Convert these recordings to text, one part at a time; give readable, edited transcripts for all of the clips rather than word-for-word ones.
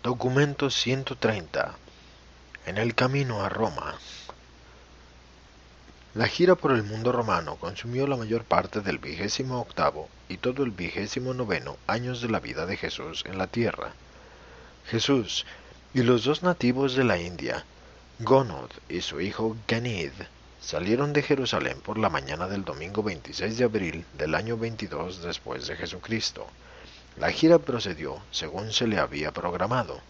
Documento 130. En el camino a Roma. La gira por el mundo romano consumió la mayor parte del 28º y todo el 29º años de la vida de Jesús en la tierra. Jesús y los dos nativos de la India, Gonod y su hijo Ganid, salieron de Jerusalén por la mañana del domingo 26 de abril del año 22 después de Jesucristo. La gira procedió según se le había programado.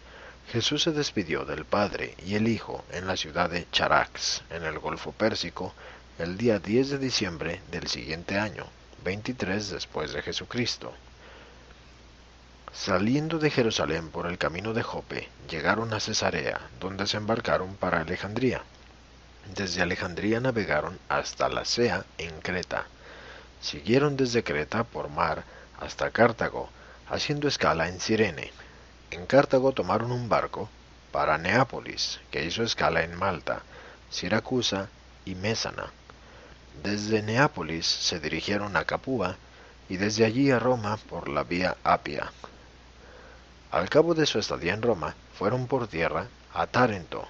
Jesús se despidió del Padre y el Hijo en la ciudad de Charax, en el Golfo Pérsico, el día 10 de diciembre del siguiente año, 23 después de Jesucristo. Saliendo de Jerusalén por el camino de Jope, llegaron a Cesarea, donde se embarcaron para Alejandría. Desde Alejandría navegaron hasta Lasea en Creta. Siguieron desde Creta por mar hasta Cartago, haciendo escala en Cirene. En Cartago tomaron un barco para Neápolis, que hizo escala en Malta, Siracusa y Mésana. Desde Neápolis se dirigieron a Capua y desde allí a Roma por la vía Apia. Al cabo de su estadía en Roma, fueron por tierra a Tarento,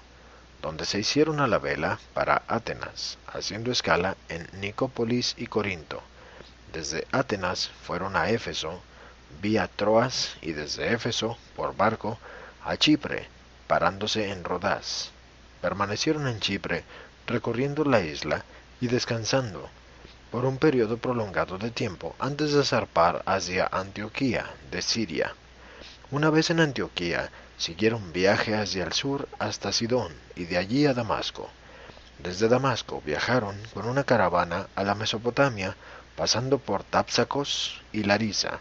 donde se hicieron a la vela para Atenas, haciendo escala en Nicópolis y Corinto. Desde Atenas fueron a Éfeso, vía Troas, y desde Éfeso, por barco, a Chipre, parándose en Rodás. Permanecieron en Chipre, recorriendo la isla y descansando, por un periodo prolongado de tiempo antes de zarpar hacia Antioquía, de Siria. Una vez en Antioquía, siguieron viaje hacia el sur hasta Sidón y de allí a Damasco. Desde Damasco viajaron con una caravana a la Mesopotamia, pasando por Tapsacos y Larisa.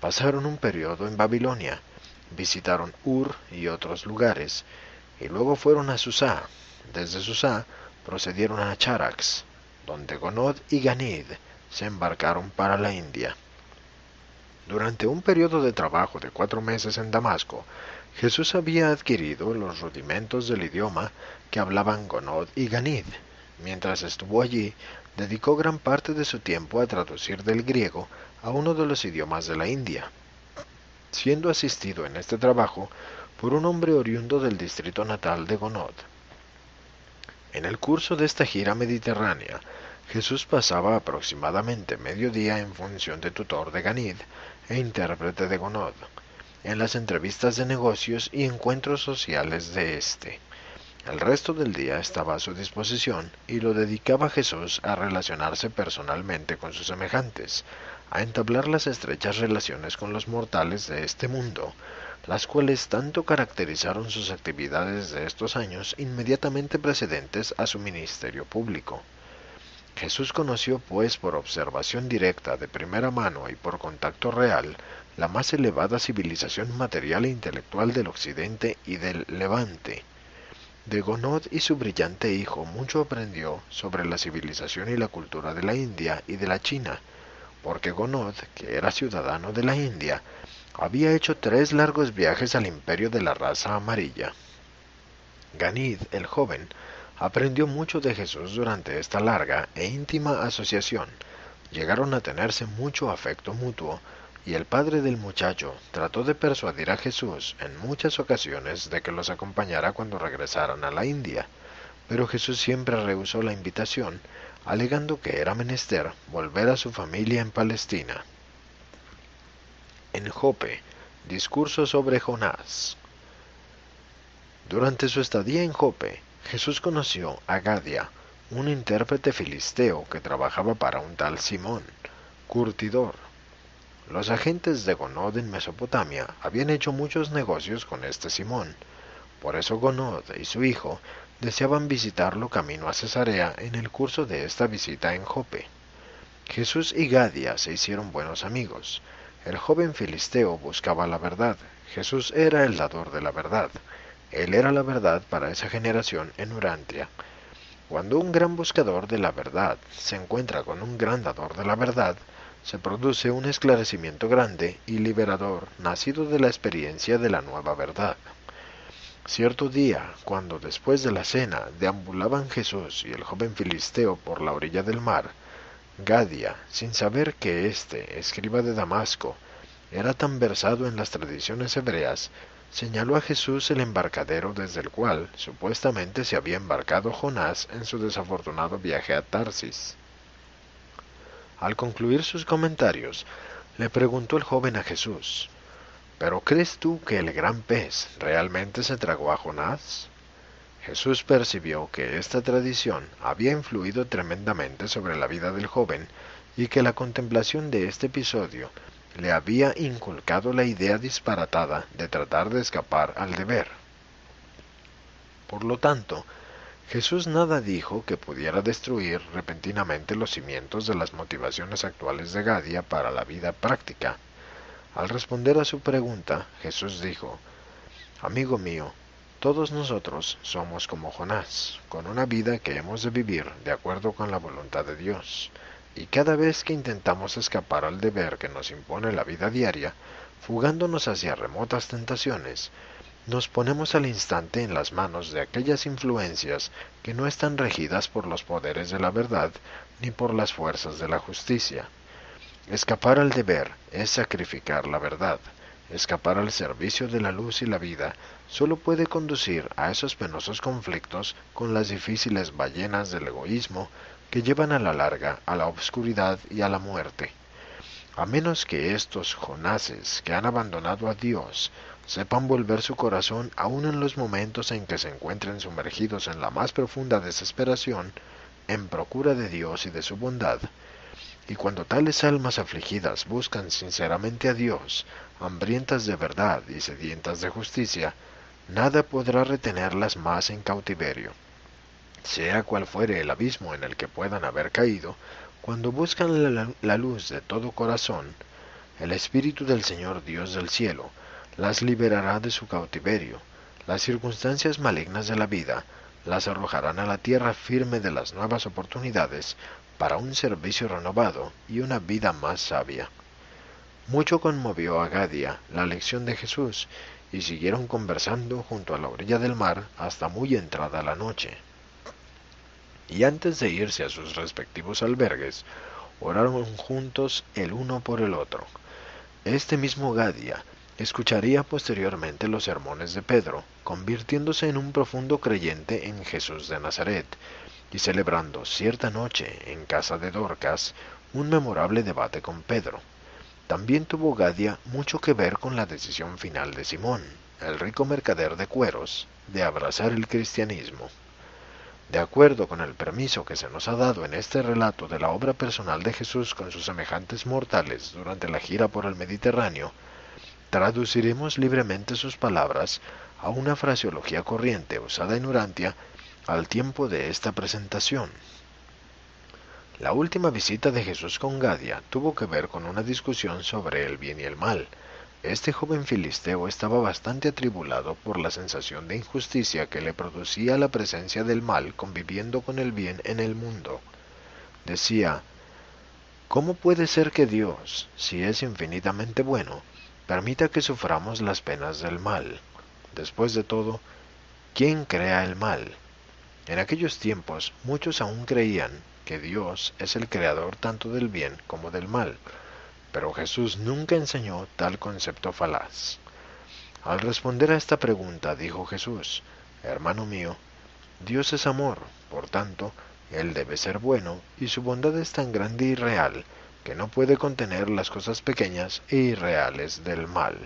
Pasaron un periodo en Babilonia, visitaron Ur y otros lugares, y luego fueron a Susá. Desde Susá procedieron a Charax, donde Gonod y Ganid se embarcaron para la India. Durante un periodo de trabajo de 4 meses en Damasco, Jesús había adquirido los rudimentos del idioma que hablaban Gonod y Ganid. Mientras estuvo allí, dedicó gran parte de su tiempo a traducir del griego a uno de los idiomas de la India, siendo asistido en este trabajo por un hombre oriundo del distrito natal de Gonod. En el curso de esta gira mediterránea, Jesús pasaba aproximadamente medio día en función de tutor de Ganid e intérprete de Gonod, en las entrevistas de negocios y encuentros sociales de éste. El resto del día estaba a su disposición y lo dedicaba Jesús a relacionarse personalmente con sus semejantes, a entablar las estrechas relaciones con los mortales de este mundo, las cuales tanto caracterizaron sus actividades de estos años inmediatamente precedentes a su ministerio público. Jesús conoció pues por observación directa de primera mano y por contacto real la más elevada civilización material e intelectual del Occidente y del Levante. De Gonod y su brillante hijo mucho aprendió sobre la civilización y la cultura de la India y de la China, porque Gonod, que era ciudadano de la India, había hecho 3 largos viajes al imperio de la raza amarilla. Ganid, el joven, aprendió mucho de Jesús durante esta larga e íntima asociación. Llegaron a tenerse mucho afecto mutuo, y el padre del muchacho trató de persuadir a Jesús en muchas ocasiones de que los acompañara cuando regresaran a la India, pero Jesús siempre rehusó la invitación, alegando que era menester volver a su familia en Palestina. En Jope, discurso sobre Jonás. Durante su estadía en Jope, Jesús conoció a Gadia, un intérprete filisteo que trabajaba para un tal Simón, curtidor. Los agentes de Gonod en Mesopotamia habían hecho muchos negocios con este Simón. Por eso Gonod y su hijo deseaban visitarlo camino a Cesarea en el curso de esta visita en Jope. Jesús y Gadia se hicieron buenos amigos. El joven filisteo buscaba la verdad. Jesús era el dador de la verdad. Él era la verdad para esa generación en Urantria. Cuando un gran buscador de la verdad se encuentra con un gran dador de la verdad, se produce un esclarecimiento grande y liberador, nacido de la experiencia de la nueva verdad. Cierto día, cuando después de la cena deambulaban Jesús y el joven filisteo por la orilla del mar, Gadia, sin saber que éste, escriba de Damasco, era tan versado en las tradiciones hebreas, señaló a Jesús el embarcadero desde el cual supuestamente se había embarcado Jonás en su desafortunado viaje a Tarsis. Al concluir sus comentarios, le preguntó el joven a Jesús: ¿Pero crees tú que el gran pez realmente se tragó a Jonás? Jesús percibió que esta tradición había influido tremendamente sobre la vida del joven y que la contemplación de este episodio le había inculcado la idea disparatada de tratar de escapar al deber. Por lo tanto, Jesús nada dijo que pudiera destruir repentinamente los cimientos de las motivaciones actuales de Gadia para la vida práctica. Al responder a su pregunta, Jesús dijo: Amigo mío, todos nosotros somos como Jonás, con una vida que hemos de vivir de acuerdo con la voluntad de Dios. Y cada vez que intentamos escapar al deber que nos impone la vida diaria, fugándonos hacia remotas tentaciones, nos ponemos al instante en las manos de aquellas influencias que no están regidas por los poderes de la verdad ni por las fuerzas de la justicia. Escapar al deber es sacrificar la verdad. Escapar al servicio de la luz y la vida solo puede conducir a esos penosos conflictos con las difíciles ballenas del egoísmo que llevan a la larga a la obscuridad y a la muerte. A menos que estos Jonases que han abandonado a Dios sepan volver su corazón aun en los momentos en que se encuentren sumergidos en la más profunda desesperación, en procura de Dios y de su bondad, y cuando tales almas afligidas buscan sinceramente a Dios, hambrientas de verdad y sedientas de justicia, nada podrá retenerlas más en cautiverio. Sea cual fuere el abismo en el que puedan haber caído, cuando buscan la luz de todo corazón, el Espíritu del Señor Dios del cielo las liberará de su cautiverio. Las circunstancias malignas de la vida las arrojarán a la tierra firme de las nuevas oportunidades para un servicio renovado y una vida más sabia. Mucho conmovió a Gadia la lección de Jesús, y siguieron conversando junto a la orilla del mar hasta muy entrada la noche. Y antes de irse a sus respectivos albergues, oraron juntos el uno por el otro. Este mismo Gadia escucharía posteriormente los sermones de Pedro, convirtiéndose en un profundo creyente en Jesús de Nazaret, y celebrando cierta noche en casa de Dorcas un memorable debate con Pedro. También tuvo Gadia mucho que ver con la decisión final de Simón, el rico mercader de cueros, de abrazar el cristianismo. De acuerdo con el permiso que se nos ha dado en este relato de la obra personal de Jesús con sus semejantes mortales durante la gira por el Mediterráneo, traduciremos libremente sus palabras a una fraseología corriente usada en Urantia al tiempo de esta presentación. La última visita de Jesús con Gadia tuvo que ver con una discusión sobre el bien y el mal. Este joven filisteo estaba bastante atribulado por la sensación de injusticia que le producía la presencia del mal conviviendo con el bien en el mundo. Decía: ¿cómo puede ser que Dios, si es infinitamente bueno, permita que suframos las penas del mal? Después de todo, ¿quién crea el mal? En aquellos tiempos muchos aún creían que Dios es el creador tanto del bien como del mal, pero Jesús nunca enseñó tal concepto falaz. Al responder a esta pregunta dijo Jesús: Hermano mío, Dios es amor, por tanto, Él debe ser bueno, y su bondad es tan grande y real que no puede contener las cosas pequeñas e irreales del mal.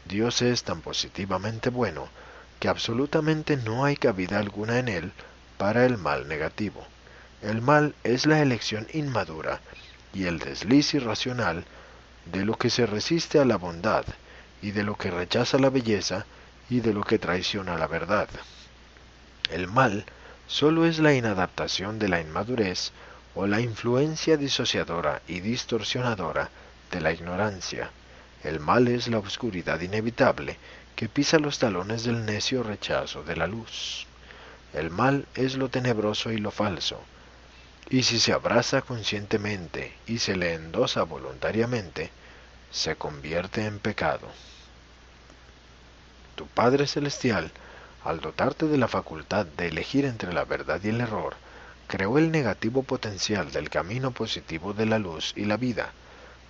Dios es tan positivamente bueno que absolutamente no hay cabida alguna en Él para el mal negativo. El mal es la elección inmadura y el desliz irracional de lo que se resiste a la bondad, y de lo que rechaza la belleza, y de lo que traiciona la verdad. El mal solo es la inadaptación de la inmadurez o la influencia disociadora y distorsionadora de la ignorancia. El mal es la oscuridad inevitable que pisa los talones del necio rechazo de la luz. El mal es lo tenebroso y lo falso, y si se abraza conscientemente y se le endosa voluntariamente, se convierte en pecado. Tu Padre Celestial, al dotarte de la facultad de elegir entre la verdad y el error, creó el negativo potencial del camino positivo de la luz y la vida.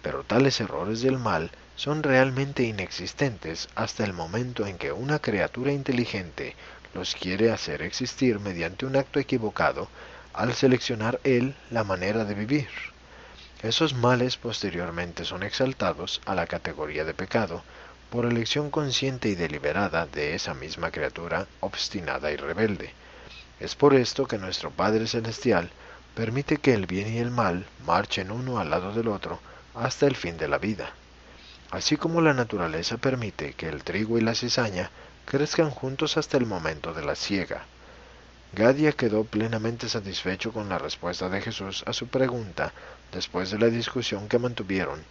pero tales errores del mal son realmente inexistentes hasta el momento en que una criatura inteligente los quiere hacer existir mediante un acto equivocado al seleccionar él la manera de vivir. Esos males posteriormente son exaltados a la categoría de pecado por elección consciente y deliberada de esa misma criatura obstinada y rebelde. Es por esto que nuestro Padre Celestial permite que el bien y el mal marchen uno al lado del otro hasta el fin de la vida, así como la naturaleza permite que el trigo y la cizaña crezcan juntos hasta el momento de la siega. Gadia quedó plenamente satisfecho con la respuesta de Jesús a su pregunta después de la discusión que mantuvieron.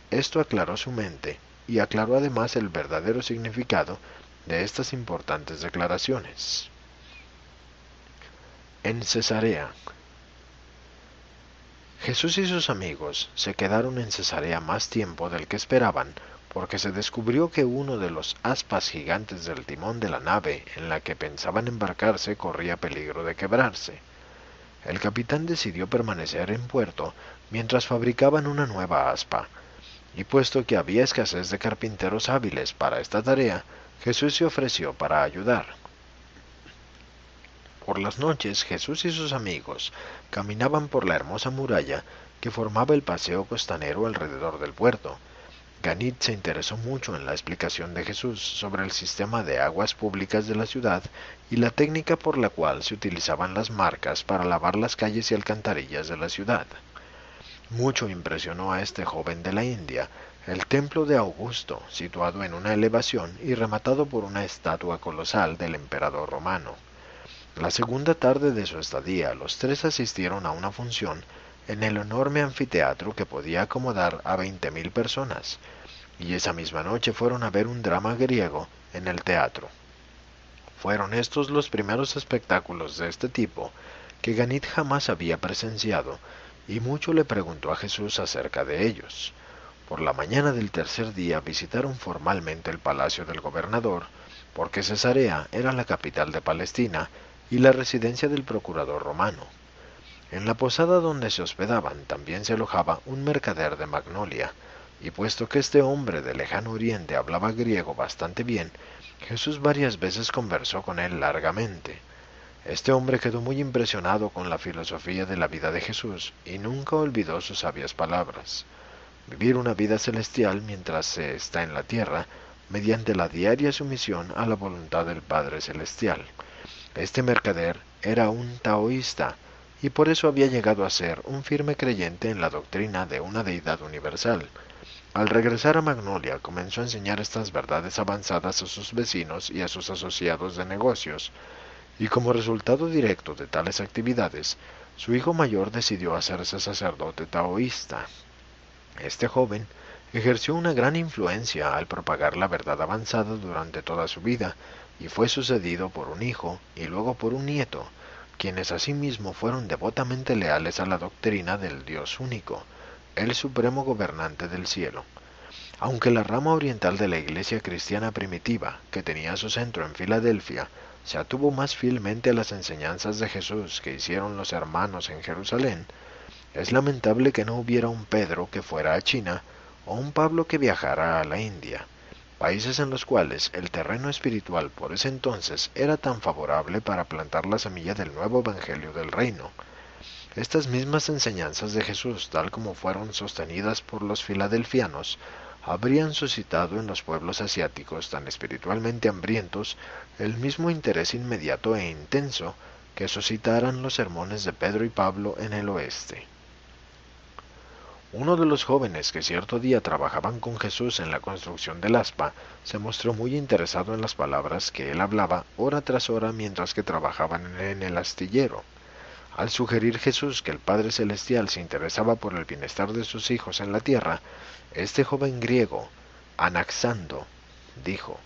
Esto aclaró su mente y aclaró además el verdadero significado de estas importantes declaraciones. En Cesarea. Jesús y sus amigos se quedaron en Cesarea más tiempo del que esperaban, porque se descubrió que uno de los aspas gigantes del timón de la nave en la que pensaban embarcarse corría peligro de quebrarse. El capitán decidió permanecer en puerto mientras fabricaban una nueva aspa, y puesto que había escasez de carpinteros hábiles para esta tarea, Jesús se ofreció para ayudar. Por las noches Jesús y sus amigos caminaban por la hermosa muralla que formaba el paseo costanero alrededor del puerto. Ganit se interesó mucho en la explicación de Jesús sobre el sistema de aguas públicas de la ciudad y la técnica por la cual se utilizaban las marcas para lavar las calles y alcantarillas de la ciudad. Mucho impresionó a este joven de la India el templo de Augusto, situado en una elevación y rematado por una estatua colosal del emperador romano. La segunda tarde de su estadía, los tres asistieron a una función en el enorme anfiteatro que podía acomodar a 20.000 personas, y esa misma noche fueron a ver un drama griego en el teatro. Fueron estos los primeros espectáculos de este tipo que Ganit jamás había presenciado, y mucho le preguntó a Jesús acerca de ellos. Por la mañana del tercer día visitaron formalmente el palacio del gobernador, porque Cesarea era la capital de Palestina y la residencia del procurador romano. En la posada donde se hospedaban también se alojaba un mercader de Magnolia, y puesto que este hombre del lejano oriente hablaba griego bastante bien, Jesús varias veces conversó con él largamente. Este hombre quedó muy impresionado con la filosofía de la vida de Jesús y nunca olvidó sus sabias palabras. Vivir una vida celestial mientras se está en la tierra, mediante la diaria sumisión a la voluntad del Padre Celestial. Este mercader era un taoísta, y por eso había llegado a ser un firme creyente en la doctrina de una deidad universal. Al regresar a Magnolia comenzó a enseñar estas verdades avanzadas a sus vecinos y a sus asociados de negocios, y como resultado directo de tales actividades, su hijo mayor decidió hacerse sacerdote taoísta. Este joven ejerció una gran influencia al propagar la verdad avanzada durante toda su vida, y fue sucedido por un hijo y luego por un nieto, quienes asimismo fueron devotamente leales a la doctrina del Dios único, el supremo gobernante del cielo. Aunque la rama oriental de la iglesia cristiana primitiva, que tenía su centro en Filadelfia, se atuvo más fielmente a las enseñanzas de Jesús que hicieron los hermanos en Jerusalén, es lamentable que no hubiera un Pedro que fuera a China o un Pablo que viajara a la India, países en los cuales el terreno espiritual por ese entonces era tan favorable para plantar la semilla del nuevo evangelio del reino. Estas mismas enseñanzas de Jesús, tal como fueron sostenidas por los filadelfianos, habrían suscitado en los pueblos asiáticos tan espiritualmente hambrientos el mismo interés inmediato e intenso que suscitaran los sermones de Pedro y Pablo en el oeste. Uno de los jóvenes que cierto día trabajaban con Jesús en la construcción del aspa se mostró muy interesado en las palabras que él hablaba hora tras hora mientras que trabajaban en el astillero. Al sugerir Jesús que el Padre Celestial se interesaba por el bienestar de sus hijos en la tierra, este joven griego, Anaxando, dijo: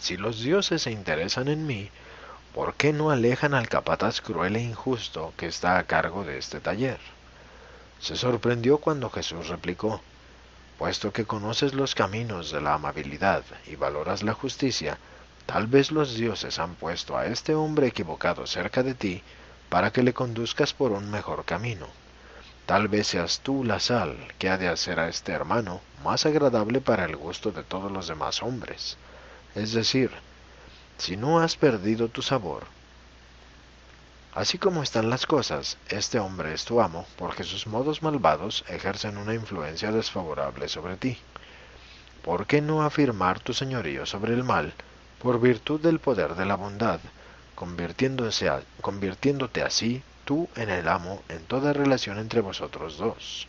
«Si los dioses se interesan en mí, ¿por qué no alejan al capataz cruel e injusto que está a cargo de este taller?». Se sorprendió cuando Jesús replicó: «Puesto que conoces los caminos de la amabilidad y valoras la justicia, tal vez los dioses han puesto a este hombre equivocado cerca de ti para que le conduzcas por un mejor camino. Tal vez seas tú la sal que ha de hacer a este hermano más agradable para el gusto de todos los demás hombres. Es decir, si no has perdido tu sabor. Así como están las cosas, este hombre es tu amo porque sus modos malvados ejercen una influencia desfavorable sobre ti. ¿Por qué no afirmar tu señorío sobre el mal por virtud del poder de la bondad, convirtiéndote así tú en el amo en toda relación entre vosotros dos?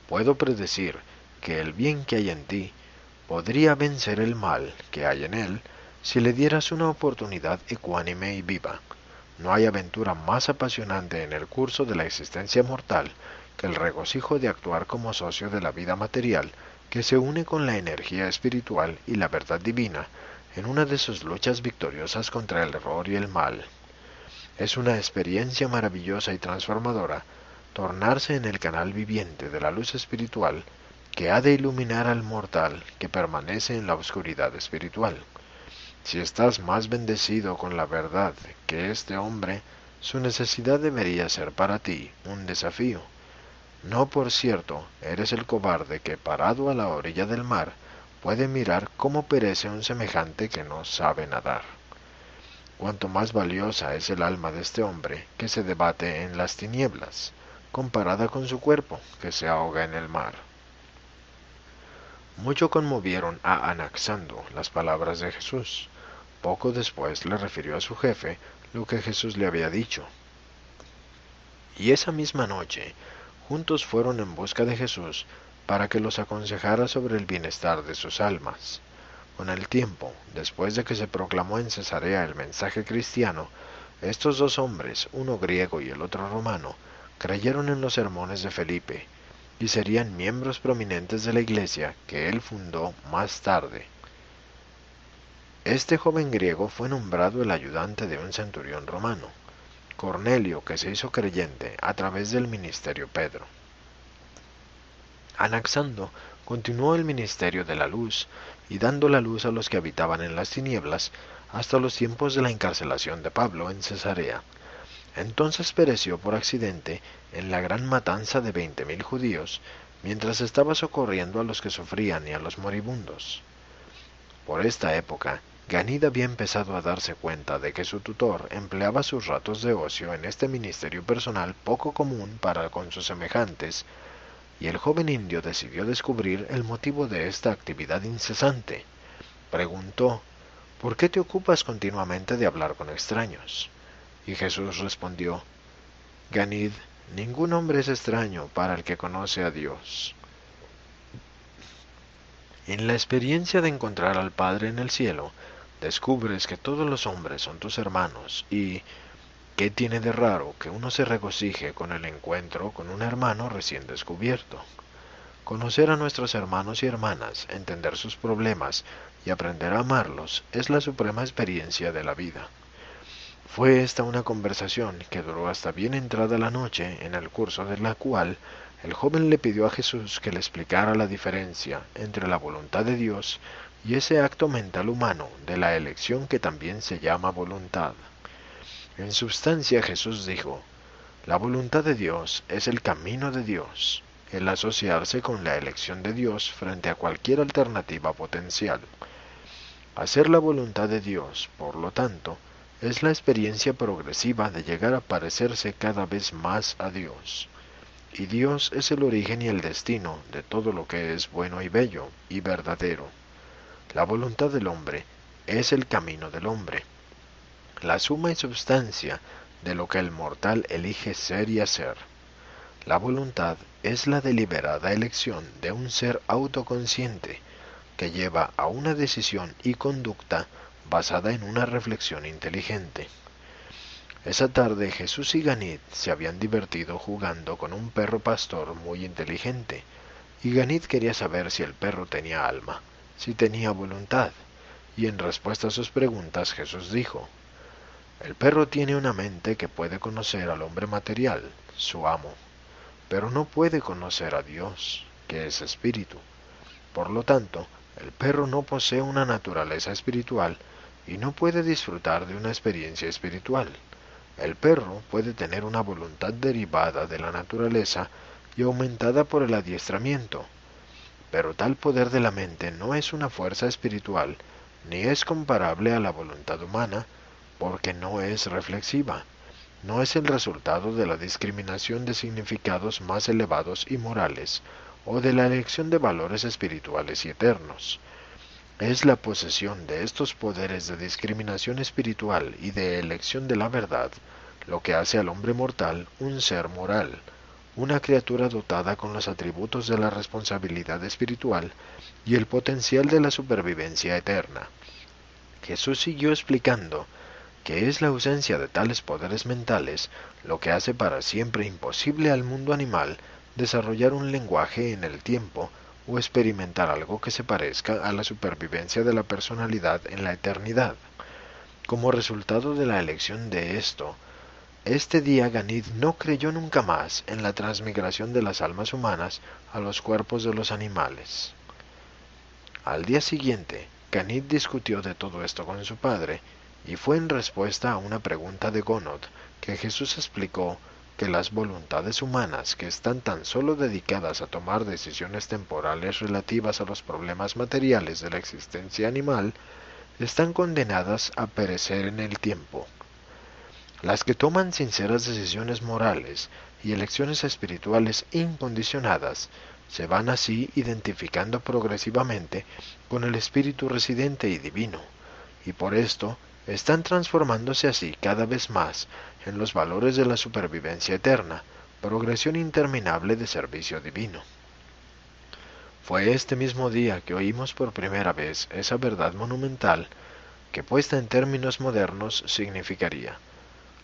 Puedo predecir que el bien que hay en ti podría vencer el mal que hay en él si le dieras una oportunidad ecuánime y viva. No hay aventura más apasionante en el curso de la existencia mortal que el regocijo de actuar como socio de la vida material que se une con la energía espiritual y la verdad divina en una de sus luchas victoriosas contra el error y el mal. Es una experiencia maravillosa y transformadora tornarse en el canal viviente de la luz espiritual que ha de iluminar al mortal que permanece en la oscuridad espiritual. Si estás más bendecido con la verdad que este hombre, su necesidad debería ser para ti un desafío. No, por cierto, eres el cobarde que, parado a la orilla del mar, puede mirar cómo perece un semejante que no sabe nadar. Cuanto más valiosa es el alma de este hombre que se debate en las tinieblas, comparada con su cuerpo que se ahoga en el mar. Mucho conmovieron a Anaxando las palabras de Jesús. Poco después le refirió a su jefe lo que Jesús le había dicho. Y esa misma noche, juntos fueron en busca de Jesús para que los aconsejara sobre el bienestar de sus almas. Con el tiempo, después de que se proclamó en Cesarea el mensaje cristiano, estos dos hombres, uno griego y el otro romano, creyeron en los sermones de Felipe, y serían miembros prominentes de la iglesia que él fundó más tarde. Este joven griego fue nombrado el ayudante de un centurión romano, Cornelio, que se hizo creyente a través del ministerio Pedro. Anaxando continuó el ministerio de la luz y dando la luz a los que habitaban en las tinieblas hasta los tiempos de la encarcelación de Pablo en Cesarea. Entonces pereció por accidente en la gran matanza de 20.000 judíos, mientras estaba socorriendo a los que sufrían y a los moribundos. Por esta época, Ganid había empezado a darse cuenta de que su tutor empleaba sus ratos de ocio en este ministerio personal poco común para con sus semejantes, y el joven indio decidió descubrir el motivo de esta actividad incesante. Preguntó, ¿por qué te ocupas continuamente de hablar con extraños? Y Jesús respondió, Ganid, ningún hombre es extraño para el que conoce a Dios. En la experiencia de encontrar al Padre en el cielo, descubres que todos los hombres son tus hermanos y ¿qué tiene de raro que uno se regocije con el encuentro con un hermano recién descubierto? Conocer a nuestros hermanos y hermanas, entender sus problemas y aprender a amarlos es la suprema experiencia de la vida. Fue esta una conversación que duró hasta bien entrada la noche, en el curso de la cual el joven le pidió a Jesús que le explicara la diferencia entre la voluntad de Dios y ese acto mental humano de la elección que también se llama voluntad. En substancia Jesús dijo, la voluntad de Dios es el camino de Dios, el asociarse con la elección de Dios frente a cualquier alternativa potencial. Hacer la voluntad de Dios, por lo tanto, es la experiencia progresiva de llegar a parecerse cada vez más a Dios. Y Dios es el origen y el destino de todo lo que es bueno y bello y verdadero. La voluntad del hombre es el camino del hombre, la suma y substancia de lo que el mortal elige ser y hacer. La voluntad es la deliberada elección de un ser autoconsciente que lleva a una decisión y conducta basada en una reflexión inteligente. Esa tarde Jesús y Ganid se habían divertido jugando con un perro pastor muy inteligente, y Ganid quería saber si el perro tenía alma, si tenía voluntad, y en respuesta a sus preguntas Jesús dijo, el perro tiene una mente que puede conocer al hombre material, su amo, pero no puede conocer a Dios, que es espíritu. Por lo tanto, el perro no posee una naturaleza espiritual y no puede disfrutar de una experiencia espiritual. El perro puede tener una voluntad derivada de la naturaleza y aumentada por el adiestramiento, pero tal poder de la mente no es una fuerza espiritual, ni es comparable a la voluntad humana, porque no es reflexiva, no es el resultado de la discriminación de significados más elevados y morales, o de la elección de valores espirituales y eternos. Es la posesión de estos poderes de discriminación espiritual y de elección de la verdad lo que hace al hombre mortal un ser moral, una criatura dotada con los atributos de la responsabilidad espiritual y el potencial de la supervivencia eterna. Jesús siguió explicando que es la ausencia de tales poderes mentales lo que hace para siempre imposible al mundo animal desarrollar un lenguaje en el tiempo o experimentar algo que se parezca a la supervivencia de la personalidad en la eternidad. Como resultado de la elección de esto, este día Ganid no creyó nunca más en la transmigración de las almas humanas a los cuerpos de los animales. Al día siguiente, Ganid discutió de todo esto con su padre, y fue en respuesta a una pregunta de Gonod que Jesús explicó que las voluntades humanas que están tan solo dedicadas a tomar decisiones temporales relativas a los problemas materiales de la existencia animal están condenadas a perecer en el tiempo. Las que toman sinceras decisiones morales y elecciones espirituales incondicionadas se van así identificando progresivamente con el espíritu residente y divino, y por esto están transformándose así cada vez más en los valores de la supervivencia eterna, progresión interminable de servicio divino. Fue este mismo día que oímos por primera vez esa verdad monumental que puesta en términos modernos significaría: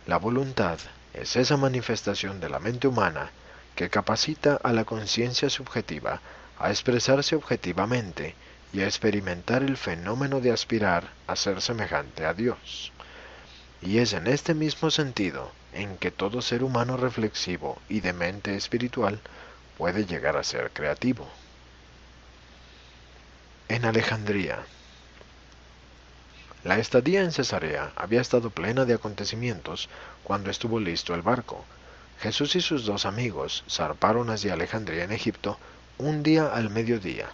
la voluntad es esa manifestación de la mente humana que capacita a la conciencia subjetiva a expresarse objetivamente y a experimentar el fenómeno de aspirar a ser semejante a Dios. Y es en este mismo sentido en que todo ser humano reflexivo y de mente espiritual puede llegar a ser creativo. En Alejandría. La estadía en Cesarea había estado plena de acontecimientos cuando estuvo listo el barco. Jesús y sus dos amigos zarparon hacia Alejandría en Egipto un día al mediodía.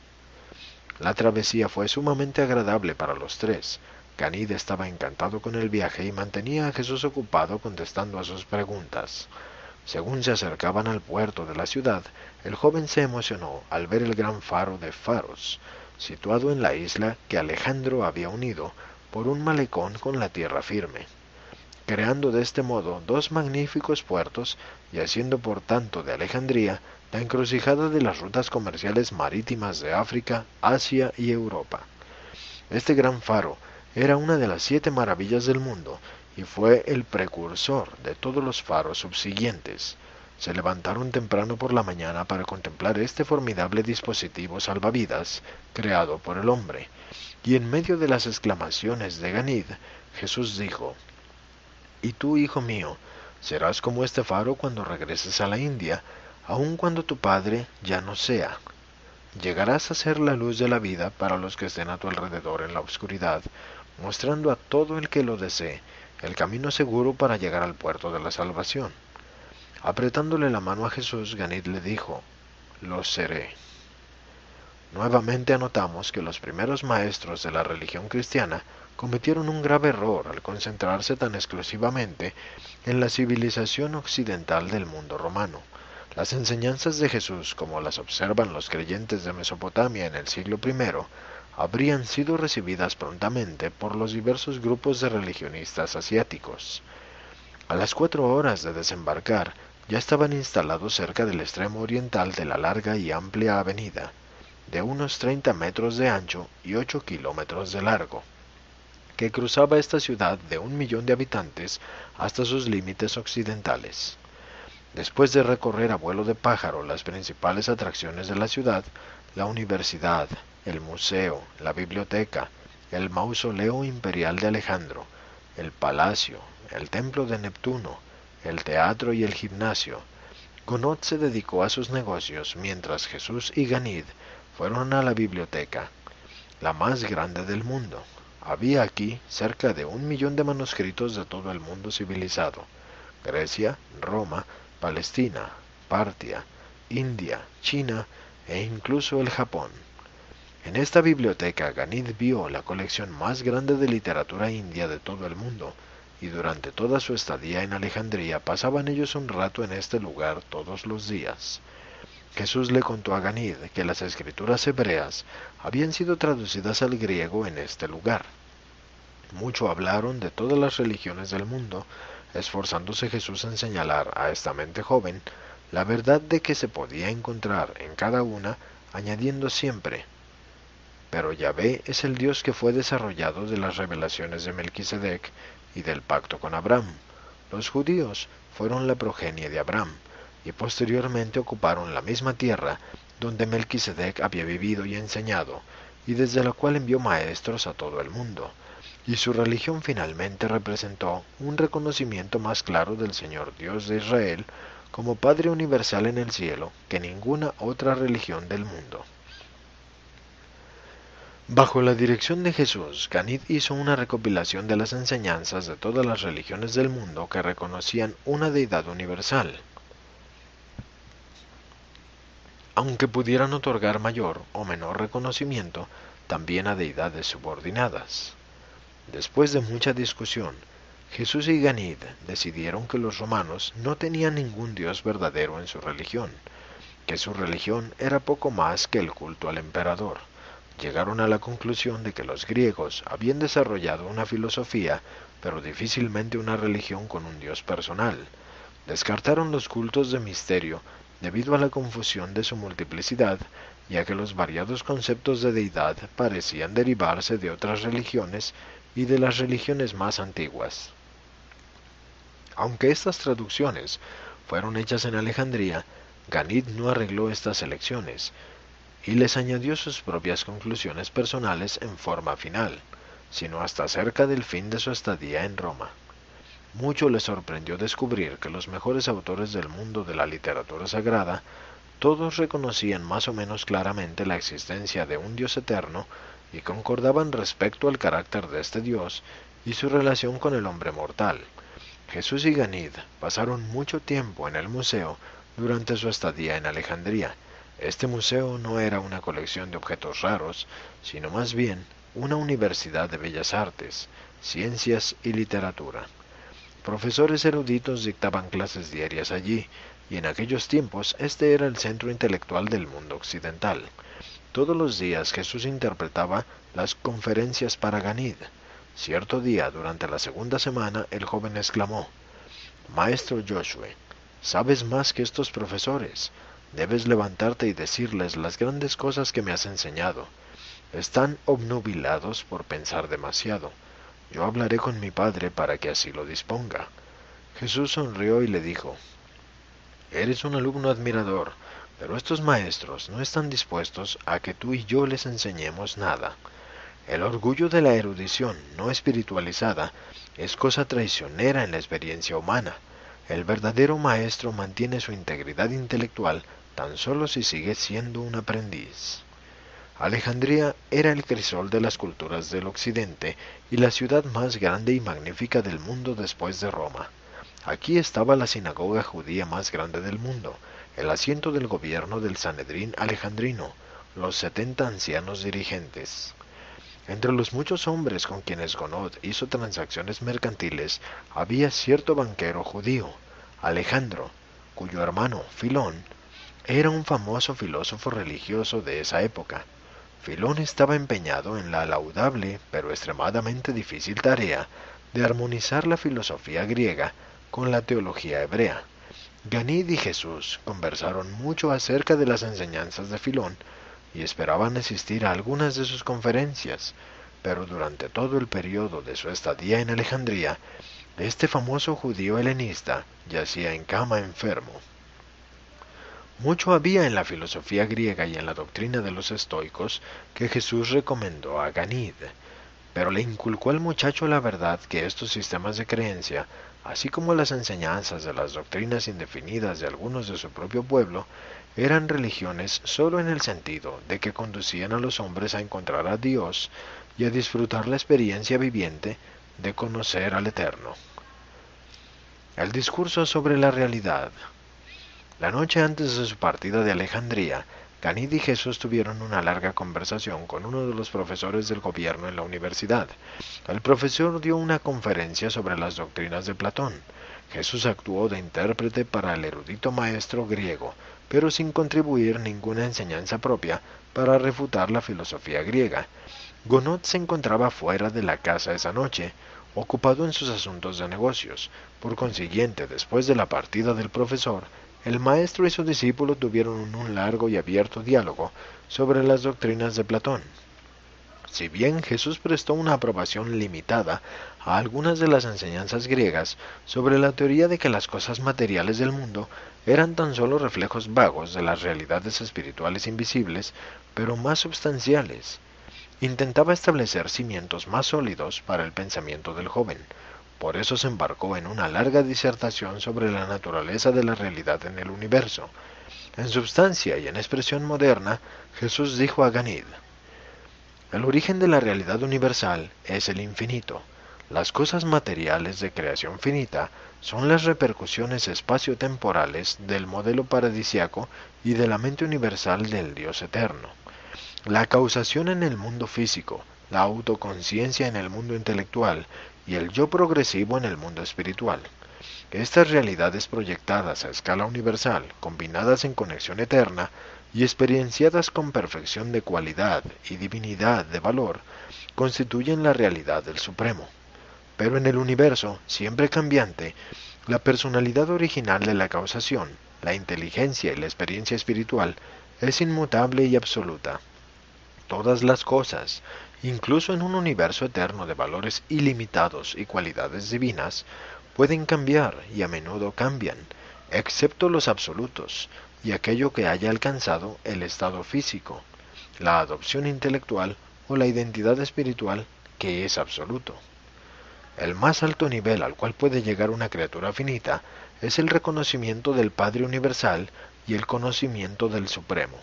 La travesía fue sumamente agradable para los tres. Ganid estaba encantado con el viaje y mantenía a Jesús ocupado contestando a sus preguntas. Según se acercaban al puerto de la ciudad, el joven se emocionó al ver el gran faro de Faros, situado en la isla que Alejandro había unido por un malecón con la tierra firme, creando de este modo dos magníficos puertos y haciendo por tanto de Alejandría la encrucijada de las rutas comerciales marítimas de África, Asia y Europa. Este gran faro era una de las 7 maravillas del mundo y fue el precursor de todos los faros subsiguientes. Se levantaron temprano por la mañana para contemplar este formidable dispositivo salvavidas creado por el hombre, y en medio de las exclamaciones de Ganid, Jesús dijo: «Y tú, hijo mío, serás como este faro cuando regreses a la India, aun cuando tu padre ya no sea. Llegarás a ser la luz de la vida para los que estén a tu alrededor en la oscuridad, mostrando a todo el que lo desee el camino seguro para llegar al puerto de la salvación». Apretándole la mano a Jesús, Ganid le dijo: «Lo seré». Nuevamente anotamos que los primeros maestros de la religión cristiana cometieron un grave error al concentrarse tan exclusivamente en la civilización occidental del mundo romano. Las enseñanzas de Jesús, como las observan los creyentes de Mesopotamia en el siglo I, habrían sido recibidas prontamente por los diversos grupos de religionistas asiáticos. A las 4 horas de desembarcar, ya estaban instalados cerca del extremo oriental de la larga y amplia avenida, de unos 30 metros de ancho y 8 kilómetros de largo, que cruzaba esta ciudad de 1 millón de habitantes hasta sus límites occidentales. Después de recorrer a vuelo de pájaro las principales atracciones de la ciudad, la universidad, el museo, la biblioteca, el mausoleo imperial de Alejandro, el palacio, el templo de Neptuno, el teatro y el gimnasio, Gonod se dedicó a sus negocios mientras Jesús y Ganid fueron a la biblioteca, la más grande del mundo. Había aquí cerca de 1 millón de manuscritos de todo el mundo civilizado. Grecia, Roma, Palestina, Partia, India, China e incluso el Japón. En esta biblioteca Ganid vio la colección más grande de literatura india de todo el mundo, y durante toda su estadía en Alejandría pasaban ellos un rato en este lugar todos los días. Jesús le contó a Ganid que las escrituras hebreas habían sido traducidas al griego en este lugar. Mucho hablaron de todas las religiones del mundo, esforzándose Jesús en señalar a esta mente joven la verdad de que se podía encontrar en cada una, añadiendo siempre: pero Yahvé es el Dios que fue desarrollado de las revelaciones de Melquisedec y del pacto con Abraham. Los judíos fueron la progenie de Abraham, y posteriormente ocuparon la misma tierra donde Melquisedec había vivido y enseñado, y desde la cual envió maestros a todo el mundo. Y su religión finalmente representó un reconocimiento más claro del Señor Dios de Israel como Padre universal en el cielo que ninguna otra religión del mundo. Bajo la dirección de Jesús, Ganid hizo una recopilación de las enseñanzas de todas las religiones del mundo que reconocían una deidad universal, aunque pudieran otorgar mayor o menor reconocimiento también a deidades subordinadas. Después de mucha discusión, Jesús y Ganid decidieron que los romanos no tenían ningún Dios verdadero en su religión, que su religión era poco más que el culto al emperador. Llegaron a la conclusión de que los griegos habían desarrollado una filosofía, pero difícilmente una religión con un Dios personal. Descartaron los cultos de misterio debido a la confusión de su multiplicidad, ya que los variados conceptos de deidad parecían derivarse de otras religiones y de las religiones más antiguas. Aunque estas traducciones fueron hechas en Alejandría, Ganid no arregló estas elecciones y les añadió sus propias conclusiones personales en forma final, sino hasta cerca del fin de su estadía en Roma. Mucho le sorprendió descubrir que los mejores autores del mundo de la literatura sagrada todos reconocían más o menos claramente la existencia de un Dios eterno y concordaban respecto al carácter de este Dios y su relación con el hombre mortal. Jesús y Ganid pasaron mucho tiempo en el museo durante su estadía en Alejandría. Este museo no era una colección de objetos raros, sino más bien una universidad de bellas artes, ciencias y literatura. Profesores eruditos dictaban clases diarias allí, y en aquellos tiempos este era el centro intelectual del mundo occidental. Todos los días Jesús interpretaba las conferencias para Ganid. Cierto día, durante la segunda semana, el joven exclamó: «Maestro Joshua, sabes más que estos profesores. Debes levantarte y decirles las grandes cosas que me has enseñado. Están obnubilados por pensar demasiado. Yo hablaré con mi padre para que así lo disponga». Jesús sonrió y le dijo: «Eres un alumno admirador, pero estos maestros no están dispuestos a que tú y yo les enseñemos nada. El orgullo de la erudición no espiritualizada es cosa traicionera en la experiencia humana. El verdadero maestro mantiene su integridad intelectual tan solo si sigue siendo un aprendiz». Alejandría era el crisol de las culturas del occidente y la ciudad más grande y magnífica del mundo después de Roma. Aquí estaba la sinagoga judía más grande del mundo, el asiento del gobierno del Sanedrín alejandrino, los 70 ancianos dirigentes. Entre los muchos hombres con quienes Gonod hizo transacciones mercantiles, había cierto banquero judío, Alejandro, cuyo hermano, Filón, era un famoso filósofo religioso de esa época. Filón estaba empeñado en la laudable pero extremadamente difícil tarea de armonizar la filosofía griega con la teología hebrea. Ganid y Jesús conversaron mucho acerca de las enseñanzas de Filón y esperaban asistir a algunas de sus conferencias, pero durante todo el periodo de su estadía en Alejandría, este famoso judío helenista yacía en cama enfermo. Mucho había en la filosofía griega y en la doctrina de los estoicos que Jesús recomendó a Ganid, pero le inculcó al muchacho la verdad que estos sistemas de creencia, así como las enseñanzas de las doctrinas indefinidas de algunos de su propio pueblo, eran religiones sólo en el sentido de que conducían a los hombres a encontrar a Dios y a disfrutar la experiencia viviente de conocer al Eterno. El discurso sobre la realidad. La noche antes de su partida de Alejandría, Ganid y Jesús tuvieron una larga conversación con uno de los profesores del gobierno en la universidad. El profesor dio una conferencia sobre las doctrinas de Platón. Jesús actuó de intérprete para el erudito maestro griego, pero sin contribuir ninguna enseñanza propia para refutar la filosofía griega. Gounod se encontraba fuera de la casa esa noche, ocupado en sus asuntos de negocios. Por consiguiente, después de la partida del profesor, el maestro y su discípulo tuvieron un largo y abierto diálogo sobre las doctrinas de Platón. Si bien Jesús prestó una aprobación limitada a algunas de las enseñanzas griegas sobre la teoría de que las cosas materiales del mundo eran tan solo reflejos vagos de las realidades espirituales invisibles, pero más substanciales, intentaba establecer cimientos más sólidos para el pensamiento del joven. Por eso se embarcó en una larga disertación sobre la naturaleza de la realidad en el universo. En substancia y en expresión moderna, Jesús dijo a Ganid: el origen de la realidad universal es el infinito. Las cosas materiales de creación finita son las repercusiones espacio-temporales del modelo paradisiaco y de la mente universal del Dios eterno. La causación en el mundo físico, la autoconciencia en el mundo intelectual y el yo progresivo en el mundo espiritual. Estas realidades proyectadas a escala universal, combinadas en conexión eterna y experienciadas con perfección de cualidad y divinidad de valor, constituyen la realidad del Supremo. Pero en el universo, siempre cambiante, la personalidad original de la causación, la inteligencia y la experiencia espiritual, es inmutable y absoluta. Todas las cosas, incluso en un universo eterno de valores ilimitados y cualidades divinas, pueden cambiar y a menudo cambian, excepto los absolutos y aquello que haya alcanzado el estado físico, la adopción intelectual o la identidad espiritual, que es absoluto. El más alto nivel al cual puede llegar una criatura finita es el reconocimiento del Padre Universal y el conocimiento del Supremo.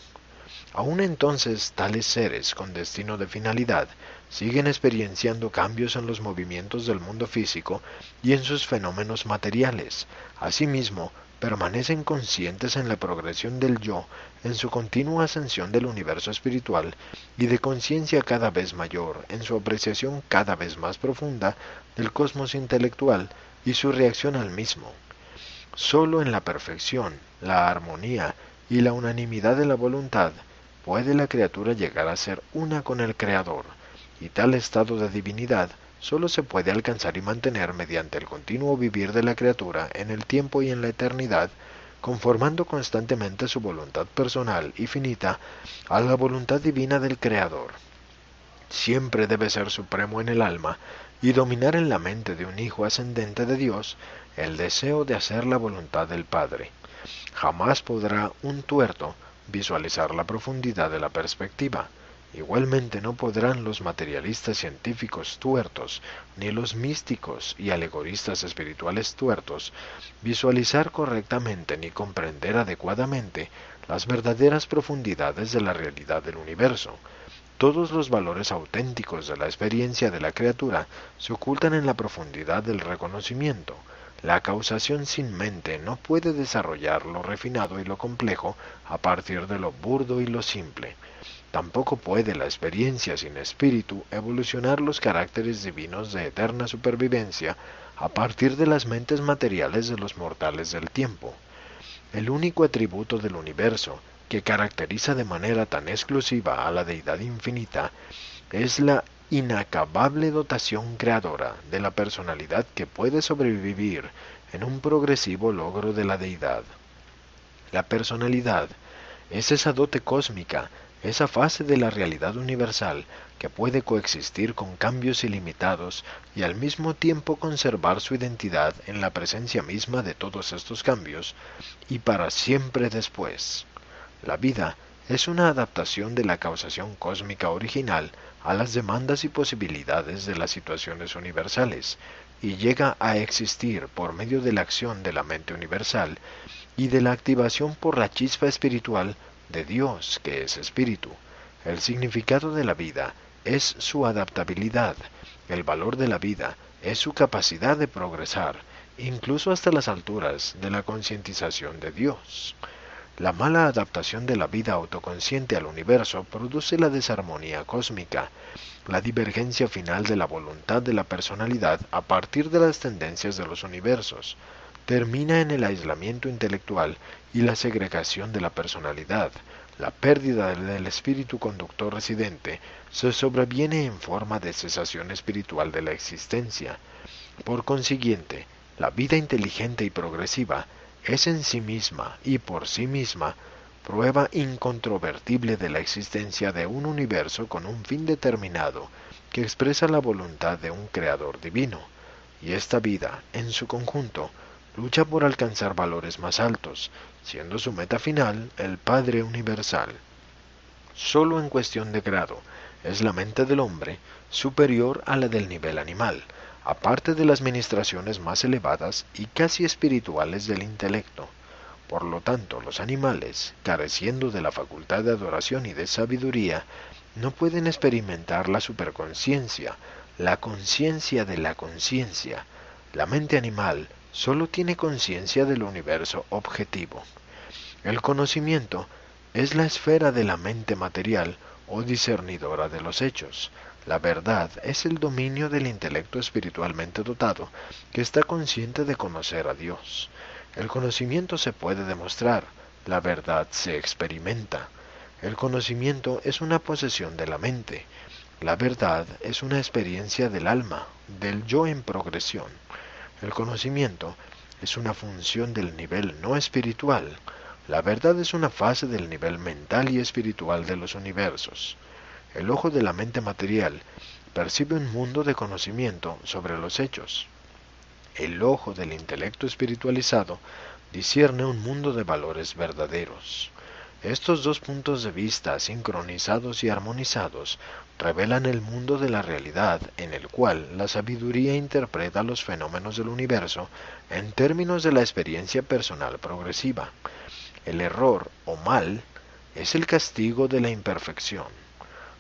Aún entonces, tales seres con destino de finalidad siguen experienciando cambios en los movimientos del mundo físico y en sus fenómenos materiales. Asimismo, permanecen conscientes en la progresión del yo, en su continua ascensión del universo espiritual y de conciencia cada vez mayor, en su apreciación cada vez más profunda del cosmos intelectual y su reacción al mismo. Solo en la perfección, la armonía y la unanimidad de la voluntad puede la criatura llegar a ser una con el Creador, y tal estado de divinidad solo se puede alcanzar y mantener mediante el continuo vivir de la criatura en el tiempo y en la eternidad, conformando constantemente su voluntad personal y finita a la voluntad divina del Creador. Siempre debe ser supremo en el alma y dominar en la mente de un hijo ascendente de Dios el deseo de hacer la voluntad del Padre. Jamás podrá un tuerto visualizar la profundidad de la perspectiva. Igualmente no podrán los materialistas científicos tuertos, ni los místicos y alegoristas espirituales tuertos, visualizar correctamente ni comprender adecuadamente las verdaderas profundidades de la realidad del universo. Todos los valores auténticos de la experiencia de la criatura se ocultan en la profundidad del reconocimiento. La causación sin mente no puede desarrollar lo refinado y lo complejo a partir de lo burdo y lo simple. Tampoco puede la experiencia sin espíritu evolucionar los caracteres divinos de eterna supervivencia a partir de las mentes materiales de los mortales del tiempo. El único atributo del universo que caracteriza de manera tan exclusiva a la deidad infinita es la inacabable dotación creadora de la personalidad que puede sobrevivir en un progresivo logro de la deidad. La personalidad es esa dote cósmica, esa fase de la realidad universal que puede coexistir con cambios ilimitados y al mismo tiempo conservar su identidad en la presencia misma de todos estos cambios y para siempre después. La vida es una adaptación de la causación cósmica original a las demandas y posibilidades de las situaciones universales, y llega a existir por medio de la acción de la mente universal y de la activación por la chispa espiritual de Dios, que es espíritu. El significado de la vida es su adaptabilidad, el valor de la vida es su capacidad de progresar, incluso hasta las alturas de la concientización de Dios. La mala adaptación de la vida autoconsciente al universo produce la desarmonía cósmica, la divergencia final de la voluntad de la personalidad a partir de las tendencias de los universos, termina en el aislamiento intelectual y la segregación de la personalidad. La pérdida del espíritu conductor residente se sobreviene en forma de cesación espiritual de la existencia. Por consiguiente, la vida inteligente y progresiva es en sí misma y por sí misma prueba incontrovertible de la existencia de un universo con un fin determinado que expresa la voluntad de un creador divino, y esta vida, en su conjunto, lucha por alcanzar valores más altos, siendo su meta final el Padre Universal. Solo en cuestión de grado es la mente del hombre superior a la del nivel animal, aparte de las ministraciones más elevadas y casi espirituales del intelecto. Por lo tanto, los animales, careciendo de la facultad de adoración y de sabiduría, no pueden experimentar la superconciencia, la conciencia de la conciencia. La mente animal solo tiene conciencia del universo objetivo. El conocimiento es la esfera de la mente material o discernidora de los hechos. La verdad es el dominio del intelecto espiritualmente dotado que está consciente de conocer a Dios. El conocimiento se puede demostrar, la verdad se experimenta. El conocimiento es una posesión de la mente. La verdad es una experiencia del alma, del yo en progresión. El conocimiento es una función del nivel no espiritual. La verdad es una fase del nivel mental y espiritual de los universos. El ojo de la mente material percibe un mundo de conocimiento sobre los hechos. El ojo del intelecto espiritualizado discierne un mundo de valores verdaderos. Estos dos puntos de vista sincronizados y armonizados revelan el mundo de la realidad en el cual la sabiduría interpreta los fenómenos del universo en términos de la experiencia personal progresiva. El error o mal es el castigo de la imperfección.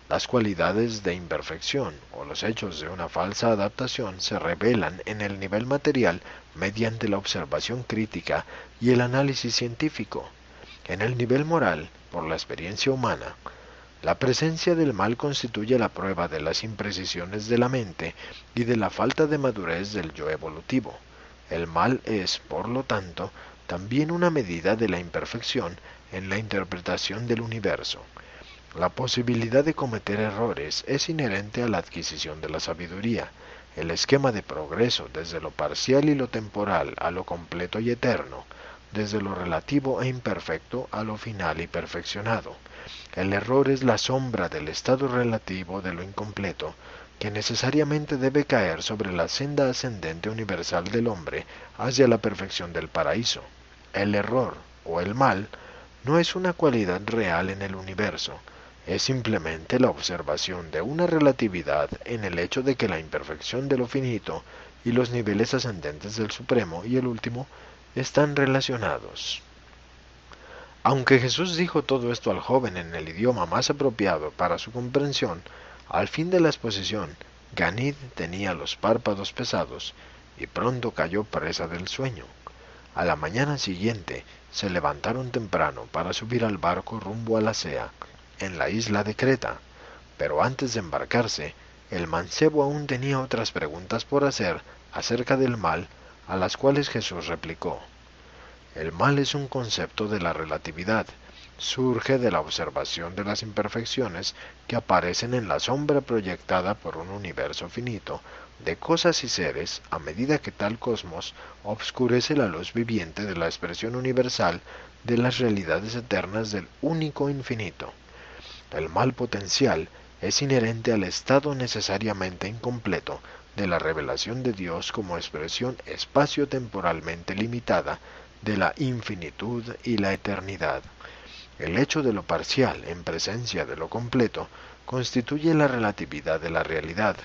Las cualidades de imperfección o los hechos de una falsa adaptación se revelan en el nivel material mediante la observación crítica y el análisis científico. En el nivel moral, por la experiencia humana, la presencia del mal constituye la prueba de las imprecisiones de la mente y de la falta de madurez del yo evolutivo. El mal es, por lo tanto, también una medida de la imperfección en la interpretación del universo. La posibilidad de cometer errores es inherente a la adquisición de la sabiduría. El esquema de progreso desde lo parcial y lo temporal a lo completo y eterno, desde lo relativo e imperfecto a lo final y perfeccionado. El error es la sombra del estado relativo de lo incompleto, que necesariamente debe caer sobre la senda ascendente universal del hombre hacia la perfección del paraíso. El error, o el mal, no es una cualidad real en el universo, es simplemente la observación de una relatividad en el hecho de que la imperfección de lo finito y los niveles ascendentes del Supremo y el Último están relacionados. Aunque Jesús dijo todo esto al joven en el idioma más apropiado para su comprensión, al fin de la exposición, Ganid tenía los párpados pesados y pronto cayó presa del sueño. A la mañana siguiente se levantaron temprano para subir al barco rumbo a la Sea, en la isla de Creta, pero antes de embarcarse, el mancebo aún tenía otras preguntas por hacer acerca del mal, a las cuales Jesús replicó: el mal es un concepto de la relatividad, surge de la observación de las imperfecciones que aparecen en la sombra proyectada por un universo finito de cosas y seres a medida que tal cosmos obscurece la luz viviente de la expresión universal de las realidades eternas del único infinito. El mal potencial es inherente al estado necesariamente incompleto de la revelación de Dios como expresión espacio-temporalmente limitada de la infinitud y la eternidad. El hecho de lo parcial en presencia de lo completo constituye la relatividad de la realidad,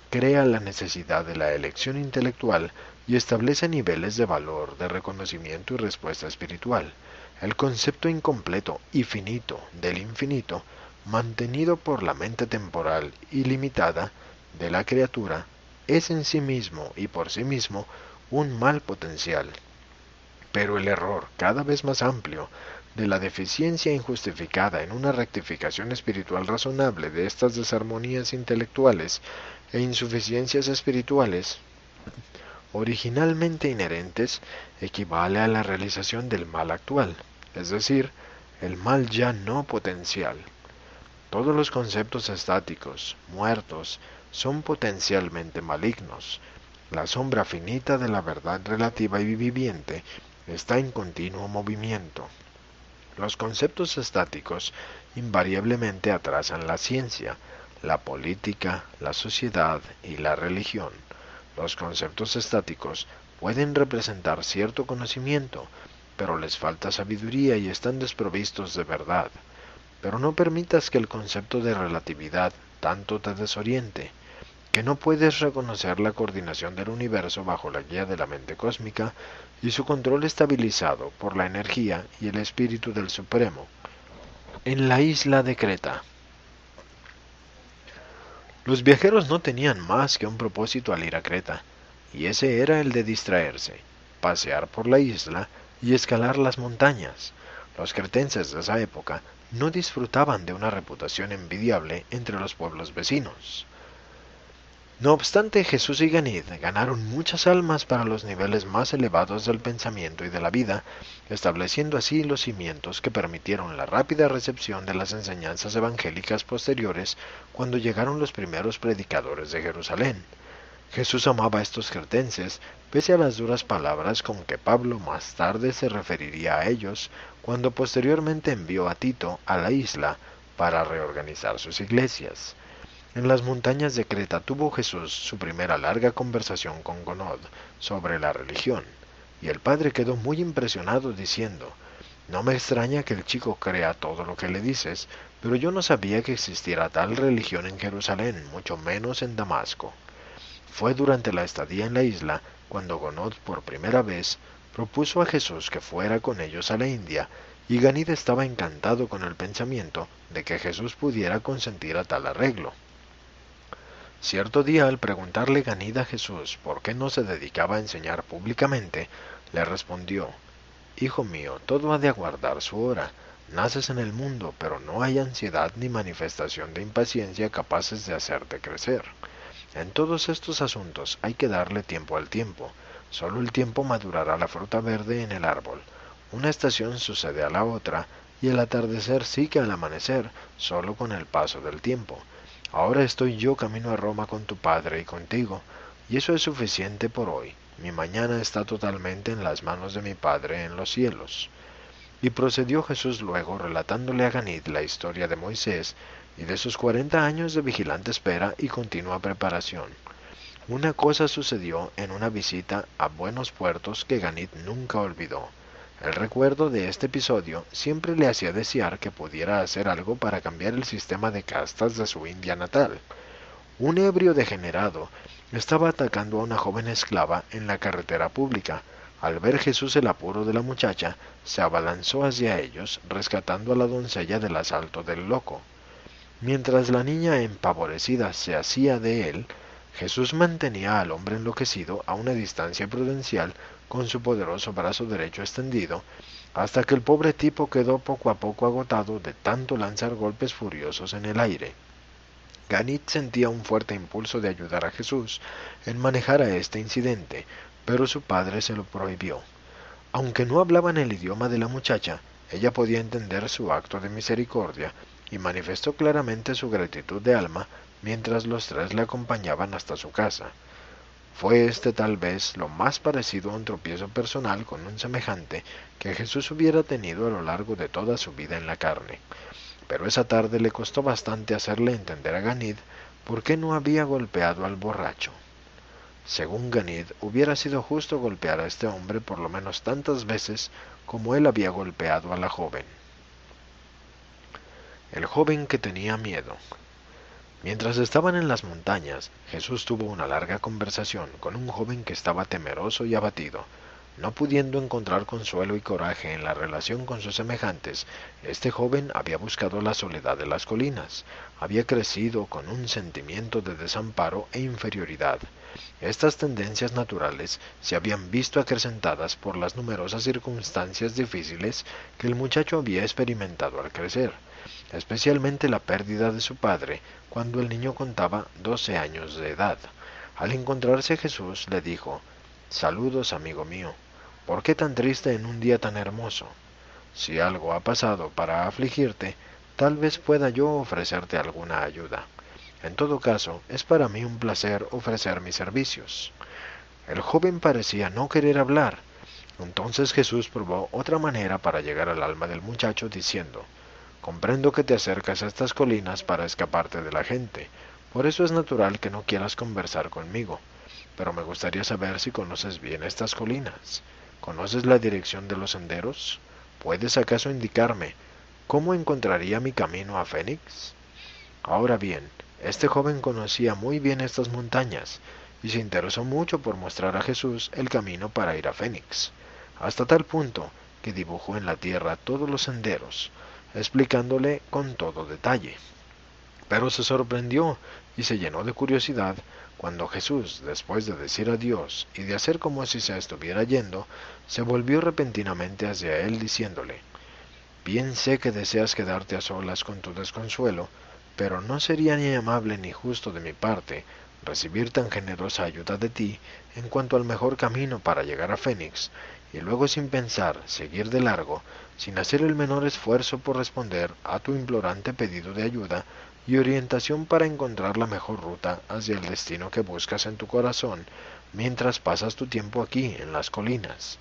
crea la necesidad de la elección intelectual y establece niveles de valor, de reconocimiento y respuesta espiritual. El concepto incompleto y finito del infinito, mantenido por la mente temporal y limitada de la criatura, es en sí mismo y por sí mismo un mal potencial. Pero el error, cada vez más amplio, de la deficiencia injustificada en una rectificación espiritual razonable de estas desarmonías intelectuales e insuficiencias espirituales originalmente inherentes, equivale a la realización del mal actual, es decir, el mal ya no potencial. Todos los conceptos estáticos, muertos, son potencialmente malignos. La sombra finita de la verdad relativa y viviente está en continuo movimiento. Los conceptos estáticos invariablemente atrasan la ciencia, la política, la sociedad y la religión. Los conceptos estáticos pueden representar cierto conocimiento, pero les falta sabiduría y están desprovistos de verdad. Pero no permitas que el concepto de relatividad tanto te desoriente, que no puedes reconocer la coordinación del universo bajo la guía de la mente cósmica y su control estabilizado por la energía y el espíritu del Supremo. En la isla de Creta. Los viajeros no tenían más que un propósito al ir a Creta, y ese era el de distraerse, pasear por la isla y escalar las montañas. Los cretenses de esa época no disfrutaban de una reputación envidiable entre los pueblos vecinos. No obstante, Jesús y Ganid ganaron muchas almas para los niveles más elevados del pensamiento y de la vida, estableciendo así los cimientos que permitieron la rápida recepción de las enseñanzas evangélicas posteriores cuando llegaron los primeros predicadores de Jerusalén. Jesús amaba a estos cretenses, pese a las duras palabras con que Pablo más tarde se referiría a ellos, cuando posteriormente envió a Tito a la isla para reorganizar sus iglesias. En las montañas de Creta tuvo Jesús su primera larga conversación con Gonod sobre la religión, y el padre quedó muy impresionado diciendo: «No me extraña que el chico crea todo lo que le dices, pero yo no sabía que existiera tal religión en Jerusalén, mucho menos en Damasco». Fue durante la estadía en la isla cuando Gonod por primera vez propuso a Jesús que fuera con ellos a la India, y Ganid estaba encantado con el pensamiento de que Jesús pudiera consentir a tal arreglo. Cierto día, al preguntarle Ganid a Jesús por qué no se dedicaba a enseñar públicamente, le respondió: «Hijo mío, todo ha de aguardar su hora. Naces en el mundo, pero no hay ansiedad ni manifestación de impaciencia capaces de hacerte crecer. En todos estos asuntos hay que darle tiempo al tiempo. Solo el tiempo madurará la fruta verde en el árbol. Una estación sucede a la otra, y el atardecer sigue al amanecer, solo con el paso del tiempo. Ahora estoy yo camino a Roma con tu padre y contigo, y eso es suficiente por hoy. Mi mañana está totalmente en las manos de mi Padre en los cielos». Y procedió Jesús luego relatándole a Ganid la historia de Moisés y de sus 40 años de vigilante espera y continua preparación. Una cosa sucedió en una visita a Buenos Puertos que Ganid nunca olvidó. El recuerdo de este episodio siempre le hacía desear que pudiera hacer algo para cambiar el sistema de castas de su India natal. Un ebrio degenerado estaba atacando a una joven esclava en la carretera pública. Al ver Jesús el apuro de la muchacha, se abalanzó hacia ellos, rescatando a la doncella del asalto del loco. Mientras la niña empavorecida se hacía de él, Jesús mantenía al hombre enloquecido a una distancia prudencial con su poderoso brazo derecho extendido, hasta que el pobre tipo quedó poco a poco agotado de tanto lanzar golpes furiosos en el aire. Ganid sentía un fuerte impulso de ayudar a Jesús en manejar a este incidente, pero su padre se lo prohibió. Aunque no hablaban el idioma de la muchacha, ella podía entender su acto de misericordia y manifestó claramente su gratitud de alma mientras los tres le acompañaban hasta su casa. Fue este tal vez lo más parecido a un tropiezo personal con un semejante que Jesús hubiera tenido a lo largo de toda su vida en la carne. Pero esa tarde le costó bastante hacerle entender a Ganid por qué no había golpeado al borracho. Según Ganid, hubiera sido justo golpear a este hombre por lo menos tantas veces como él había golpeado a la joven. El joven que tenía miedo. Mientras estaban en las montañas, Jesús tuvo una larga conversación con un joven que estaba temeroso y abatido. No pudiendo encontrar consuelo y coraje en la relación con sus semejantes, este joven había buscado la soledad de las colinas, había crecido con un sentimiento de desamparo e inferioridad. Estas tendencias naturales se habían visto acrecentadas por las numerosas circunstancias difíciles que el muchacho había experimentado al crecer, especialmente la pérdida de su padre cuando el niño contaba 12 años de edad. Al encontrarse Jesús le dijo: «Saludos, amigo mío. ¿Por qué tan triste en un día tan hermoso? Si algo ha pasado para afligirte, tal vez pueda yo ofrecerte alguna ayuda. En todo caso, es para mí un placer ofrecer mis servicios». El joven parecía no querer hablar. Entonces Jesús probó otra manera para llegar al alma del muchacho, diciendo: «Comprendo que te acercas a estas colinas para escaparte de la gente. Por eso es natural que no quieras conversar conmigo. Pero me gustaría saber si conoces bien estas colinas. ¿Conoces la dirección de los senderos? ¿Puedes acaso indicarme cómo encontraría mi camino a Fénix?» Ahora bien, este joven conocía muy bien estas montañas y se interesó mucho por mostrar a Jesús el camino para ir a Fénix, hasta tal punto que dibujó en la tierra todos los senderos, explicándole con todo detalle. Pero se sorprendió y se llenó de curiosidad cuando Jesús, después de decir adiós y de hacer como si se estuviera yendo, se volvió repentinamente hacia él diciéndole: «Bien sé que deseas quedarte a solas con tu desconsuelo, pero no sería ni amable ni justo de mi parte recibir tan generosa ayuda de ti en cuanto al mejor camino para llegar a Fénix, y luego sin pensar seguir de largo, sin hacer el menor esfuerzo por responder a tu implorante pedido de ayuda y orientación para encontrar la mejor ruta hacia el destino que buscas en tu corazón, mientras pasas tu tiempo aquí en las colinas.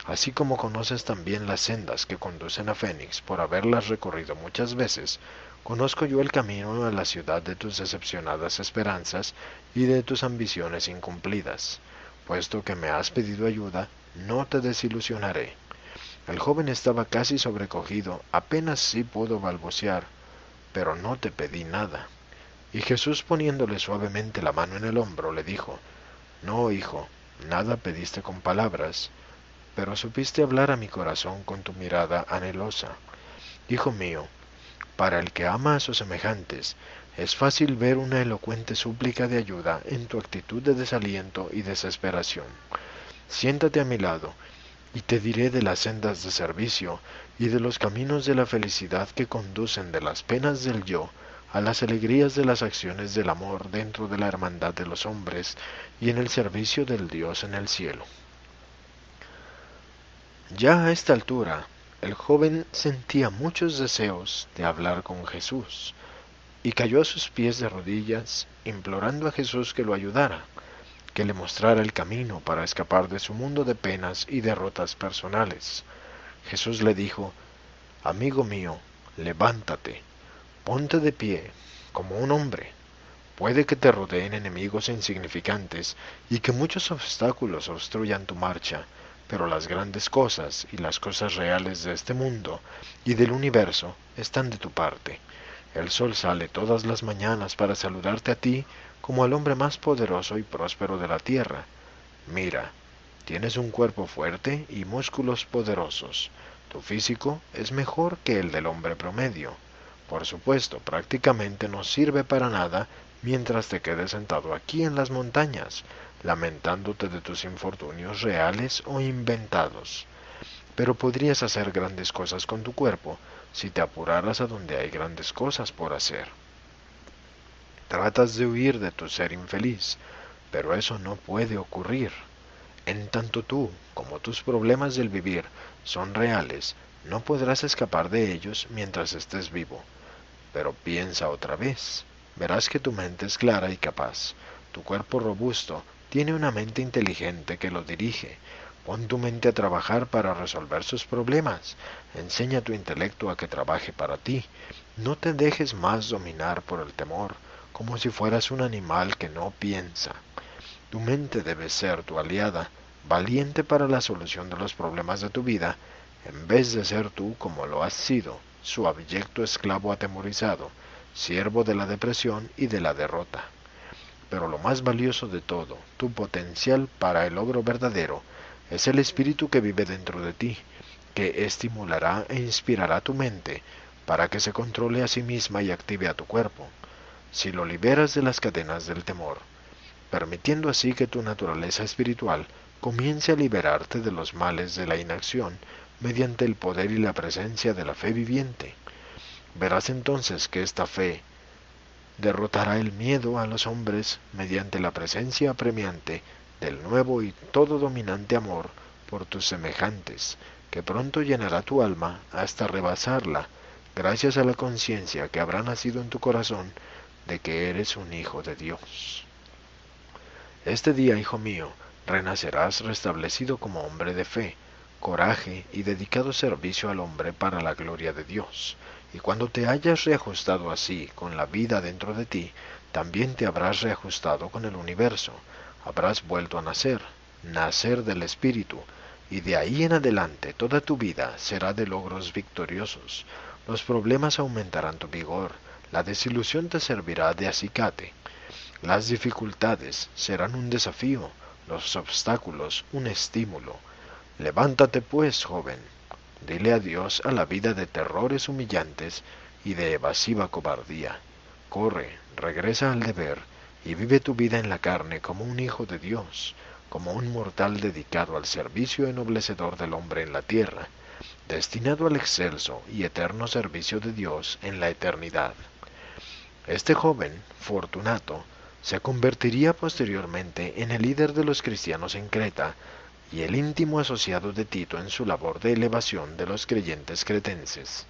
Así como conoces también las sendas que conducen a Fénix por haberlas recorrido muchas veces, conozco yo el camino a la ciudad de tus decepcionadas esperanzas y de tus ambiciones incumplidas. Puesto que me has pedido ayuda, no te desilusionaré». El joven estaba casi sobrecogido, apenas sí pudo balbucear: «Pero no te pedí nada». Y Jesús, poniéndole suavemente la mano en el hombro, le dijo: «No, hijo, nada pediste con palabras, pero supiste hablar a mi corazón con tu mirada anhelosa. Hijo mío, para el que ama a sus semejantes, es fácil ver una elocuente súplica de ayuda en tu actitud de desaliento y desesperación. Siéntate a mi lado, y te diré de las sendas de servicio y de los caminos de la felicidad que conducen de las penas del yo a las alegrías de las acciones del amor dentro de la hermandad de los hombres y en el servicio del Dios en el cielo». Ya a esta altura, el joven sentía muchos deseos de hablar con Jesús, y cayó a sus pies de rodillas, implorando a Jesús que lo ayudara, que le mostrara el camino para escapar de su mundo de penas y derrotas personales. Jesús le dijo: «Amigo mío, levántate, ponte de pie, como un hombre. Puede que te rodeen enemigos insignificantes y que muchos obstáculos obstruyan tu marcha, pero las grandes cosas y las cosas reales de este mundo y del universo están de tu parte. El sol sale todas las mañanas para saludarte a ti como al hombre más poderoso y próspero de la tierra. Mira, tienes un cuerpo fuerte y músculos poderosos. Tu físico es mejor que el del hombre promedio. Por supuesto, prácticamente no sirve para nada mientras te quedes sentado aquí en las montañas, lamentándote de tus infortunios reales o inventados. Pero podrías hacer grandes cosas con tu cuerpo si te apuraras a donde hay grandes cosas por hacer. Tratas de huir de tu ser infeliz, pero eso no puede ocurrir. En tanto tú, como tus problemas del vivir, son reales, no podrás escapar de ellos mientras estés vivo. Pero piensa otra vez. Verás que tu mente es clara y capaz. Tu cuerpo robusto tiene una mente inteligente que lo dirige. Pon tu mente a trabajar para resolver sus problemas. Enseña a tu intelecto a que trabaje para ti. No te dejes más dominar por el temor, como si fueras un animal que no piensa. Tu mente debe ser tu aliada, valiente para la solución de los problemas de tu vida, en vez de ser tú, como lo has sido, su abyecto esclavo atemorizado, siervo de la depresión y de la derrota. Pero lo más valioso de todo, tu potencial para el logro verdadero, es el espíritu que vive dentro de ti, que estimulará e inspirará tu mente para que se controle a sí misma y active a tu cuerpo. Si lo liberas de las cadenas del temor, permitiendo así que tu naturaleza espiritual comience a liberarte de los males de la inacción mediante el poder y la presencia de la fe viviente. Verás entonces que esta fe derrotará el miedo a los hombres mediante la presencia apremiante del nuevo y todo dominante amor por tus semejantes, que pronto llenará tu alma hasta rebasarla, gracias a la conciencia que habrá nacido en tu corazón de que eres un hijo de Dios. Este día, hijo mío, renacerás restablecido como hombre de fe, coraje y dedicado servicio al hombre para la gloria de Dios. Y cuando te hayas reajustado así con la vida dentro de ti, también te habrás reajustado con el universo. Habrás vuelto a nacer, nacer del Espíritu, y de ahí en adelante toda tu vida será de logros victoriosos. Los problemas aumentarán tu vigor, la desilusión te servirá de acicate. Las dificultades serán un desafío, los obstáculos un estímulo. Levántate pues, joven, dile adiós a la vida de terrores humillantes y de evasiva cobardía. Corre, regresa al deber y vive tu vida en la carne como un hijo de Dios, como un mortal dedicado al servicio ennoblecedor del hombre en la tierra, destinado al excelso y eterno servicio de Dios en la eternidad. Este joven, Fortunato, se convertiría posteriormente en el líder de los cristianos en Creta y el íntimo asociado de Tito en su labor de elevación de los creyentes cretenses.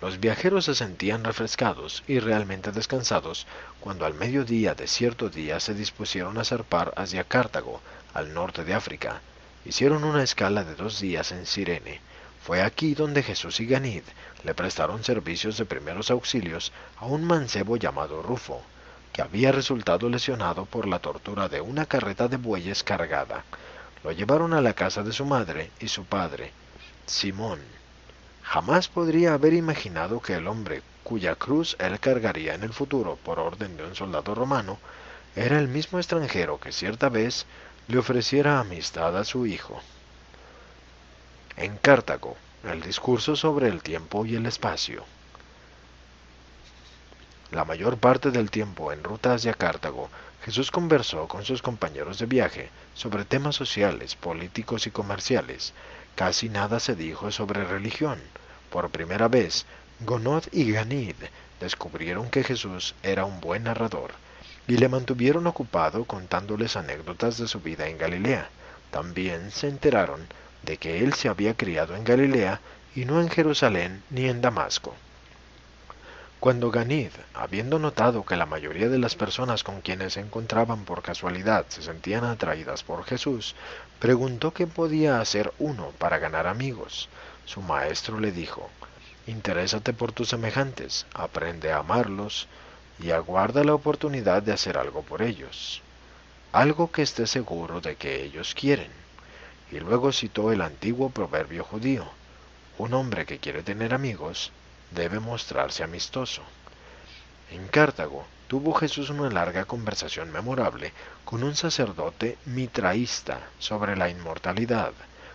Los viajeros se sentían refrescados y realmente descansados cuando al mediodía de cierto día se dispusieron a zarpar hacia Cartago, al norte de África. Hicieron una escala de 2 días en Cirene. Fue aquí donde Jesús y Ganid le prestaron servicios de primeros auxilios a un mancebo llamado Rufo, que había resultado lesionado por la tortura de una carreta de bueyes cargada. Lo llevaron a la casa de su madre y su padre, Simón. Jamás podría haber imaginado que el hombre cuya cruz él cargaría en el futuro por orden de un soldado romano era el mismo extranjero que cierta vez le ofreciera amistad a su hijo. En Cartago, el discurso sobre el tiempo y el espacio. La mayor parte del tiempo en ruta hacia Cartago, Jesús conversó con sus compañeros de viaje sobre temas sociales, políticos y comerciales. Casi nada se dijo sobre religión. Por primera vez, Gonod y Ganid descubrieron que Jesús era un buen narrador, y le mantuvieron ocupado contándoles anécdotas de su vida en Galilea. También se enteraron de que él se había criado en Galilea y no en Jerusalén ni en Damasco. Cuando Ganid, habiendo notado que la mayoría de las personas con quienes se encontraban por casualidad se sentían atraídas por Jesús, preguntó qué podía hacer uno para ganar amigos. Su maestro le dijo: «Interésate por tus semejantes, aprende a amarlos y aguarda la oportunidad de hacer algo por ellos, algo que estés seguro de que ellos quieren». Y luego citó el antiguo proverbio judío: «Un hombre que quiere tener amigos debe mostrarse amistoso». En Cartago tuvo Jesús una larga conversación memorable con un sacerdote mitraísta sobre la inmortalidad,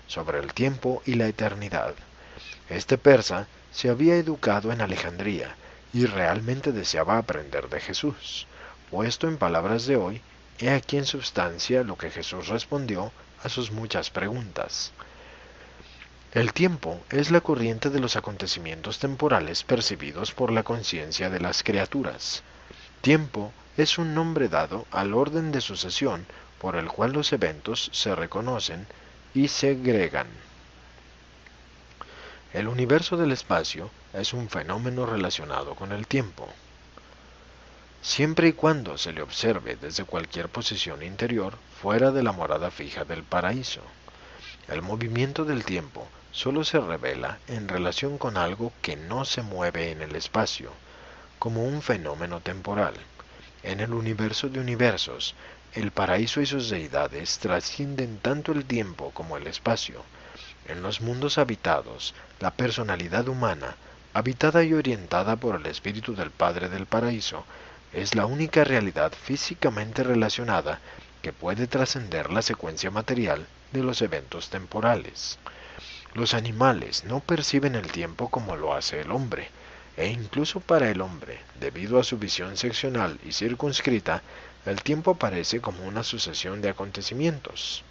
sobre el tiempo y la eternidad. Este persa se había educado en Alejandría y realmente deseaba aprender de Jesús. Puesto en palabras de hoy, he aquí en substancia lo que Jesús respondió a sus muchas preguntas. El tiempo es la corriente de los acontecimientos temporales percibidos por la conciencia de las criaturas. Tiempo es un nombre dado al orden de sucesión por el cual los eventos se reconocen y segregan. El universo del espacio es un fenómeno relacionado con el tiempo. Siempre y cuando se le observe desde cualquier posición interior fuera de la morada fija del paraíso. El movimiento del tiempo solo se revela en relación con algo que no se mueve en el espacio, como un fenómeno temporal. En el universo de universos, el paraíso y sus deidades trascienden tanto el tiempo como el espacio. En los mundos habitados, la personalidad humana, habitada y orientada por el espíritu del Padre del Paraíso, es la única realidad físicamente relacionada que puede trascender la secuencia material de los eventos temporales. Los animales no perciben el tiempo como lo hace el hombre, e incluso para el hombre, debido a su visión seccional y circunscrita, El tiempo aparece como una sucesión de acontecimientos.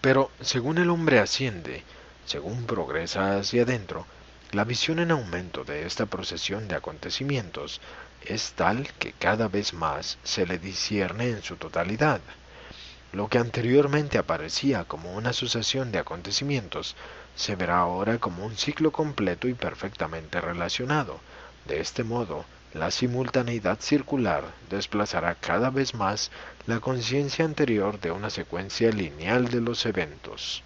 Pero según el hombre asciende, según progresa hacia adentro, la visión en aumento de esta procesión de acontecimientos es tal que cada vez más se le discierne en su totalidad. Lo que anteriormente aparecía como una sucesión de acontecimientos se verá ahora como un ciclo completo y perfectamente relacionado. De este modo, la simultaneidad circular desplazará cada vez más la conciencia anterior de una secuencia lineal de los eventos.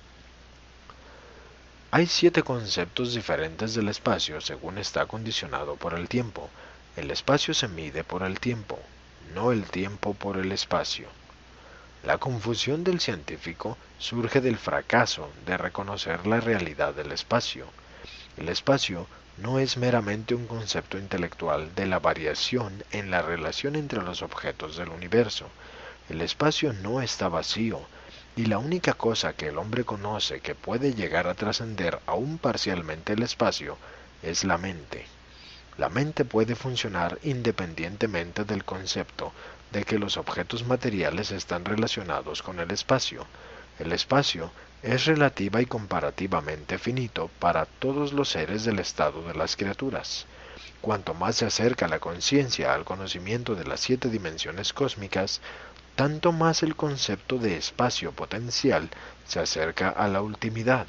Hay 7 conceptos diferentes del espacio según está condicionado por el tiempo. El espacio se mide por el tiempo, no el tiempo por el espacio. La confusión del científico surge del fracaso de reconocer la realidad del espacio. El espacio no es meramente un concepto intelectual de la variación en la relación entre los objetos del universo. El espacio no está vacío, y la única cosa que el hombre conoce que puede llegar a trascender aún parcialmente el espacio es la mente. La mente puede funcionar independientemente del concepto de que los objetos materiales están relacionados con el espacio. El espacio es relativa y comparativamente finito para todos los seres del estado de las criaturas. Cuanto más se acerca la conciencia al conocimiento de las 7 dimensiones cósmicas, tanto más el concepto de espacio potencial se acerca a la ultimidad.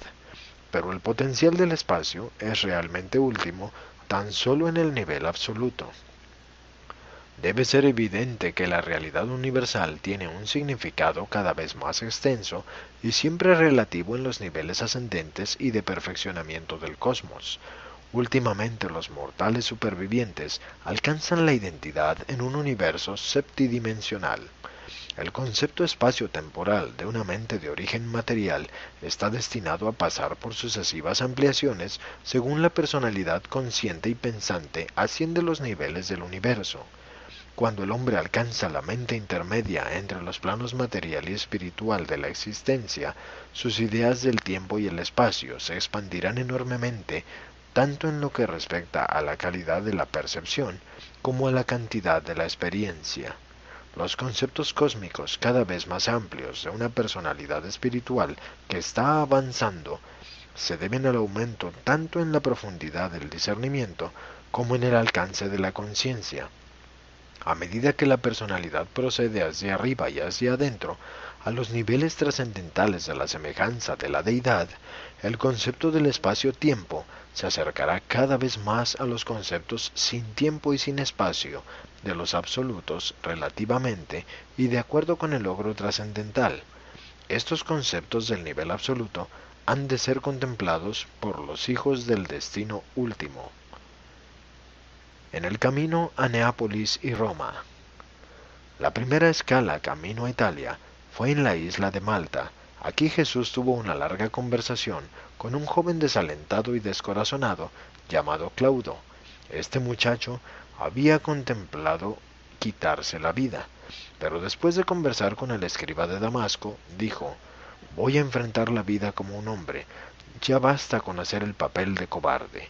Pero el potencial del espacio es realmente último tan solo en el nivel absoluto. Debe ser evidente que la realidad universal tiene un significado cada vez más extenso y siempre relativo en los niveles ascendentes y de perfeccionamiento del cosmos. Últimamente los mortales supervivientes alcanzan la identidad en un universo septidimensional. El concepto espacio-temporal de una mente de origen material está destinado a pasar por sucesivas ampliaciones según la personalidad consciente y pensante asciende los niveles del universo. Cuando el hombre alcanza la mente intermedia entre los planos material y espiritual de la existencia, sus ideas del tiempo y el espacio se expandirán enormemente, tanto en lo que respecta a la calidad de la percepción como a la cantidad de la experiencia. Los conceptos cósmicos cada vez más amplios de una personalidad espiritual que está avanzando se deben al aumento tanto en la profundidad del discernimiento como en el alcance de la conciencia. A medida que la personalidad procede hacia arriba y hacia adentro, a los niveles trascendentales de la semejanza de la deidad, el concepto del espacio-tiempo se acercará cada vez más a los conceptos sin tiempo y sin espacio de los absolutos relativamente y de acuerdo con el logro trascendental. Estos conceptos del nivel absoluto han de ser contemplados por los hijos del destino último. En el camino a Neápolis y Roma. La primera escala camino a Italia fue en la isla de Malta. Aquí Jesús tuvo una larga conversación con un joven desalentado y descorazonado llamado Claudo. Este muchacho había contemplado quitarse la vida, pero después de conversar con el escriba de Damasco, dijo: «Voy a enfrentar la vida como un hombre, ya basta con hacer el papel de cobarde.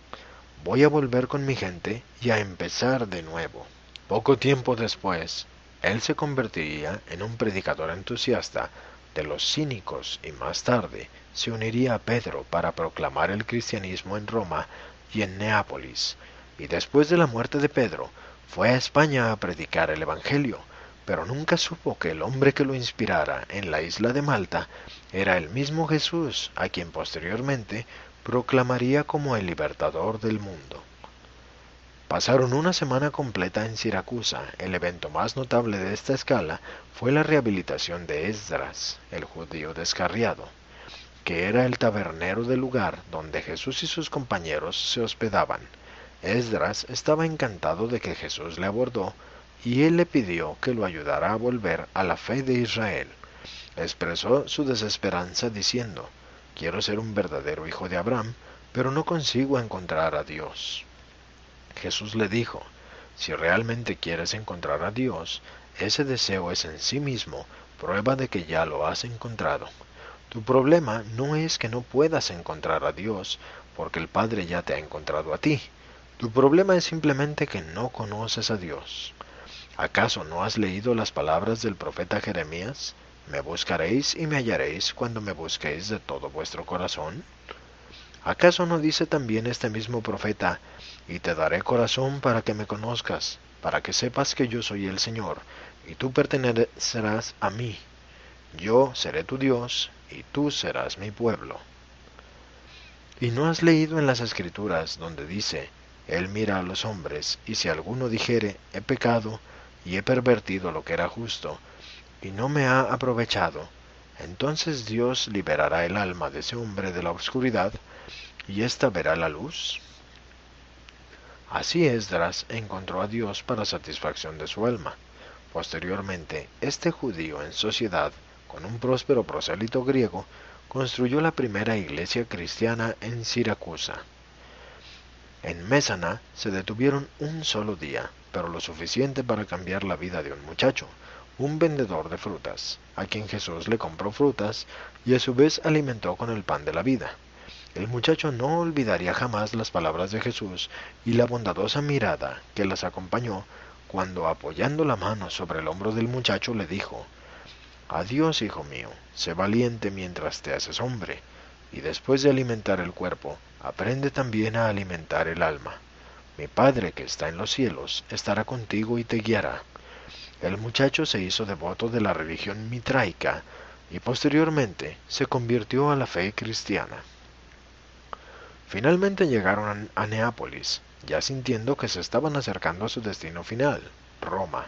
Voy a volver con mi gente y a empezar de nuevo». Poco tiempo después, él se convertiría en un predicador entusiasta de los cínicos y más tarde se uniría a Pedro para proclamar el cristianismo en Roma y en Neápolis, y después de la muerte de Pedro fue a España a predicar el Evangelio, pero nunca supo que el hombre que lo inspirara en la isla de Malta era el mismo Jesús a quien posteriormente proclamaría como el libertador del mundo. Pasaron una semana completa en Siracusa. El evento más notable de esta escala fue la rehabilitación de Esdras, el judío descarriado, que era el tabernero del lugar donde Jesús y sus compañeros se hospedaban. Esdras estaba encantado de que Jesús le abordó y él le pidió que lo ayudara a volver a la fe de Israel. Expresó su desesperanza diciendo: «Quiero ser un verdadero hijo de Abraham, pero no consigo encontrar a Dios». Jesús le dijo: «Si realmente quieres encontrar a Dios, ese deseo es en sí mismo prueba de que ya lo has encontrado. Tu problema no es que no puedas encontrar a Dios, porque el Padre ya te ha encontrado a ti. Tu problema es simplemente que no conoces a Dios». ¿Acaso no has leído las palabras del profeta Jeremías? Me buscaréis y me hallaréis cuando me busquéis de todo vuestro corazón. ¿Acaso no dice también este mismo profeta, y te daré corazón para que me conozcas, para que sepas que yo soy el Señor, y tú pertenecerás a mí? Yo seré tu Dios, y tú serás mi pueblo. ¿Y no has leído en las Escrituras donde dice, Él mira a los hombres, y si alguno dijere, he pecado, y he pervertido lo que era justo, y no me ha aprovechado, entonces Dios liberará el alma de ese hombre de la oscuridad, y ésta verá la luz? Así Esdras encontró a Dios para satisfacción de su alma. Posteriormente, este judío en sociedad con un próspero prosélito griego construyó la primera iglesia cristiana en Siracusa. En Mésana se detuvieron un solo día, pero lo suficiente para cambiar la vida de un muchacho, un vendedor de frutas, a quien Jesús le compró frutas y a su vez alimentó con el pan de la vida. El muchacho no olvidaría jamás las palabras de Jesús y la bondadosa mirada que las acompañó cuando, apoyando la mano sobre el hombro del muchacho, le dijo, Adiós, hijo mío, sé valiente mientras te haces hombre, y después de alimentar el cuerpo, aprende también a alimentar el alma. Mi Padre que está en los cielos estará contigo y te guiará. El muchacho se hizo devoto de la religión mitraica y posteriormente se convirtió a la fe cristiana. Finalmente llegaron a Neápolis, ya sintiendo que se estaban acercando a su destino final, Roma.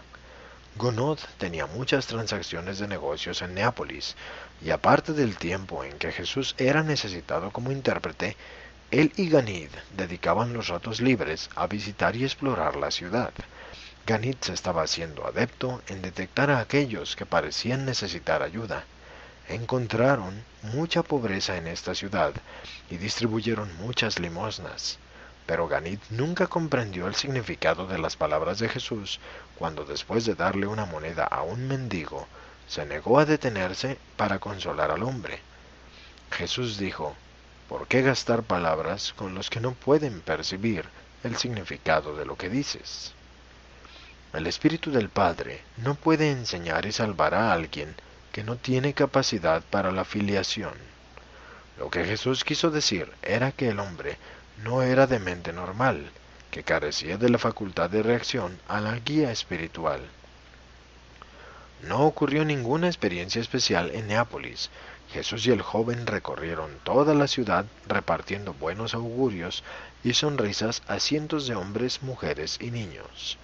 Gounod tenía muchas transacciones de negocios en Neápolis, y aparte del tiempo en que Jesús era necesitado como intérprete, él y Ganid dedicaban los ratos libres a visitar y explorar la ciudad. Ganid se estaba haciendo adepto en detectar a aquellos que parecían necesitar ayuda. Encontraron mucha pobreza en esta ciudad y distribuyeron muchas limosnas. Pero Ganid nunca comprendió el significado de las palabras de Jesús cuando, después de darle una moneda a un mendigo, se negó a detenerse para consolar al hombre. Jesús dijo, ¿por qué gastar palabras con los que no pueden percibir el significado de lo que dices? El Espíritu del Padre no puede enseñar y salvar a alguien que no tiene capacidad para la filiación. Lo que Jesús quiso decir era que el hombre no era de mente normal, que carecía de la facultad de reacción a la guía espiritual. No ocurrió ninguna experiencia especial en Neápolis. Jesús y el joven recorrieron toda la ciudad repartiendo buenos augurios y sonrisas a cientos de hombres, mujeres y niños.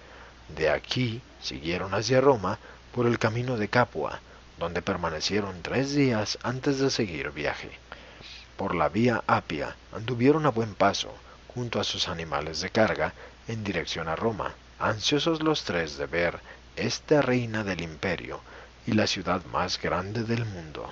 De aquí siguieron hacia Roma por el camino de Capua, donde permanecieron 3 días antes de seguir viaje. Por la vía Apia anduvieron a buen paso, junto a sus animales de carga, en dirección a Roma, ansiosos los tres de ver esta reina del imperio y la ciudad más grande del mundo.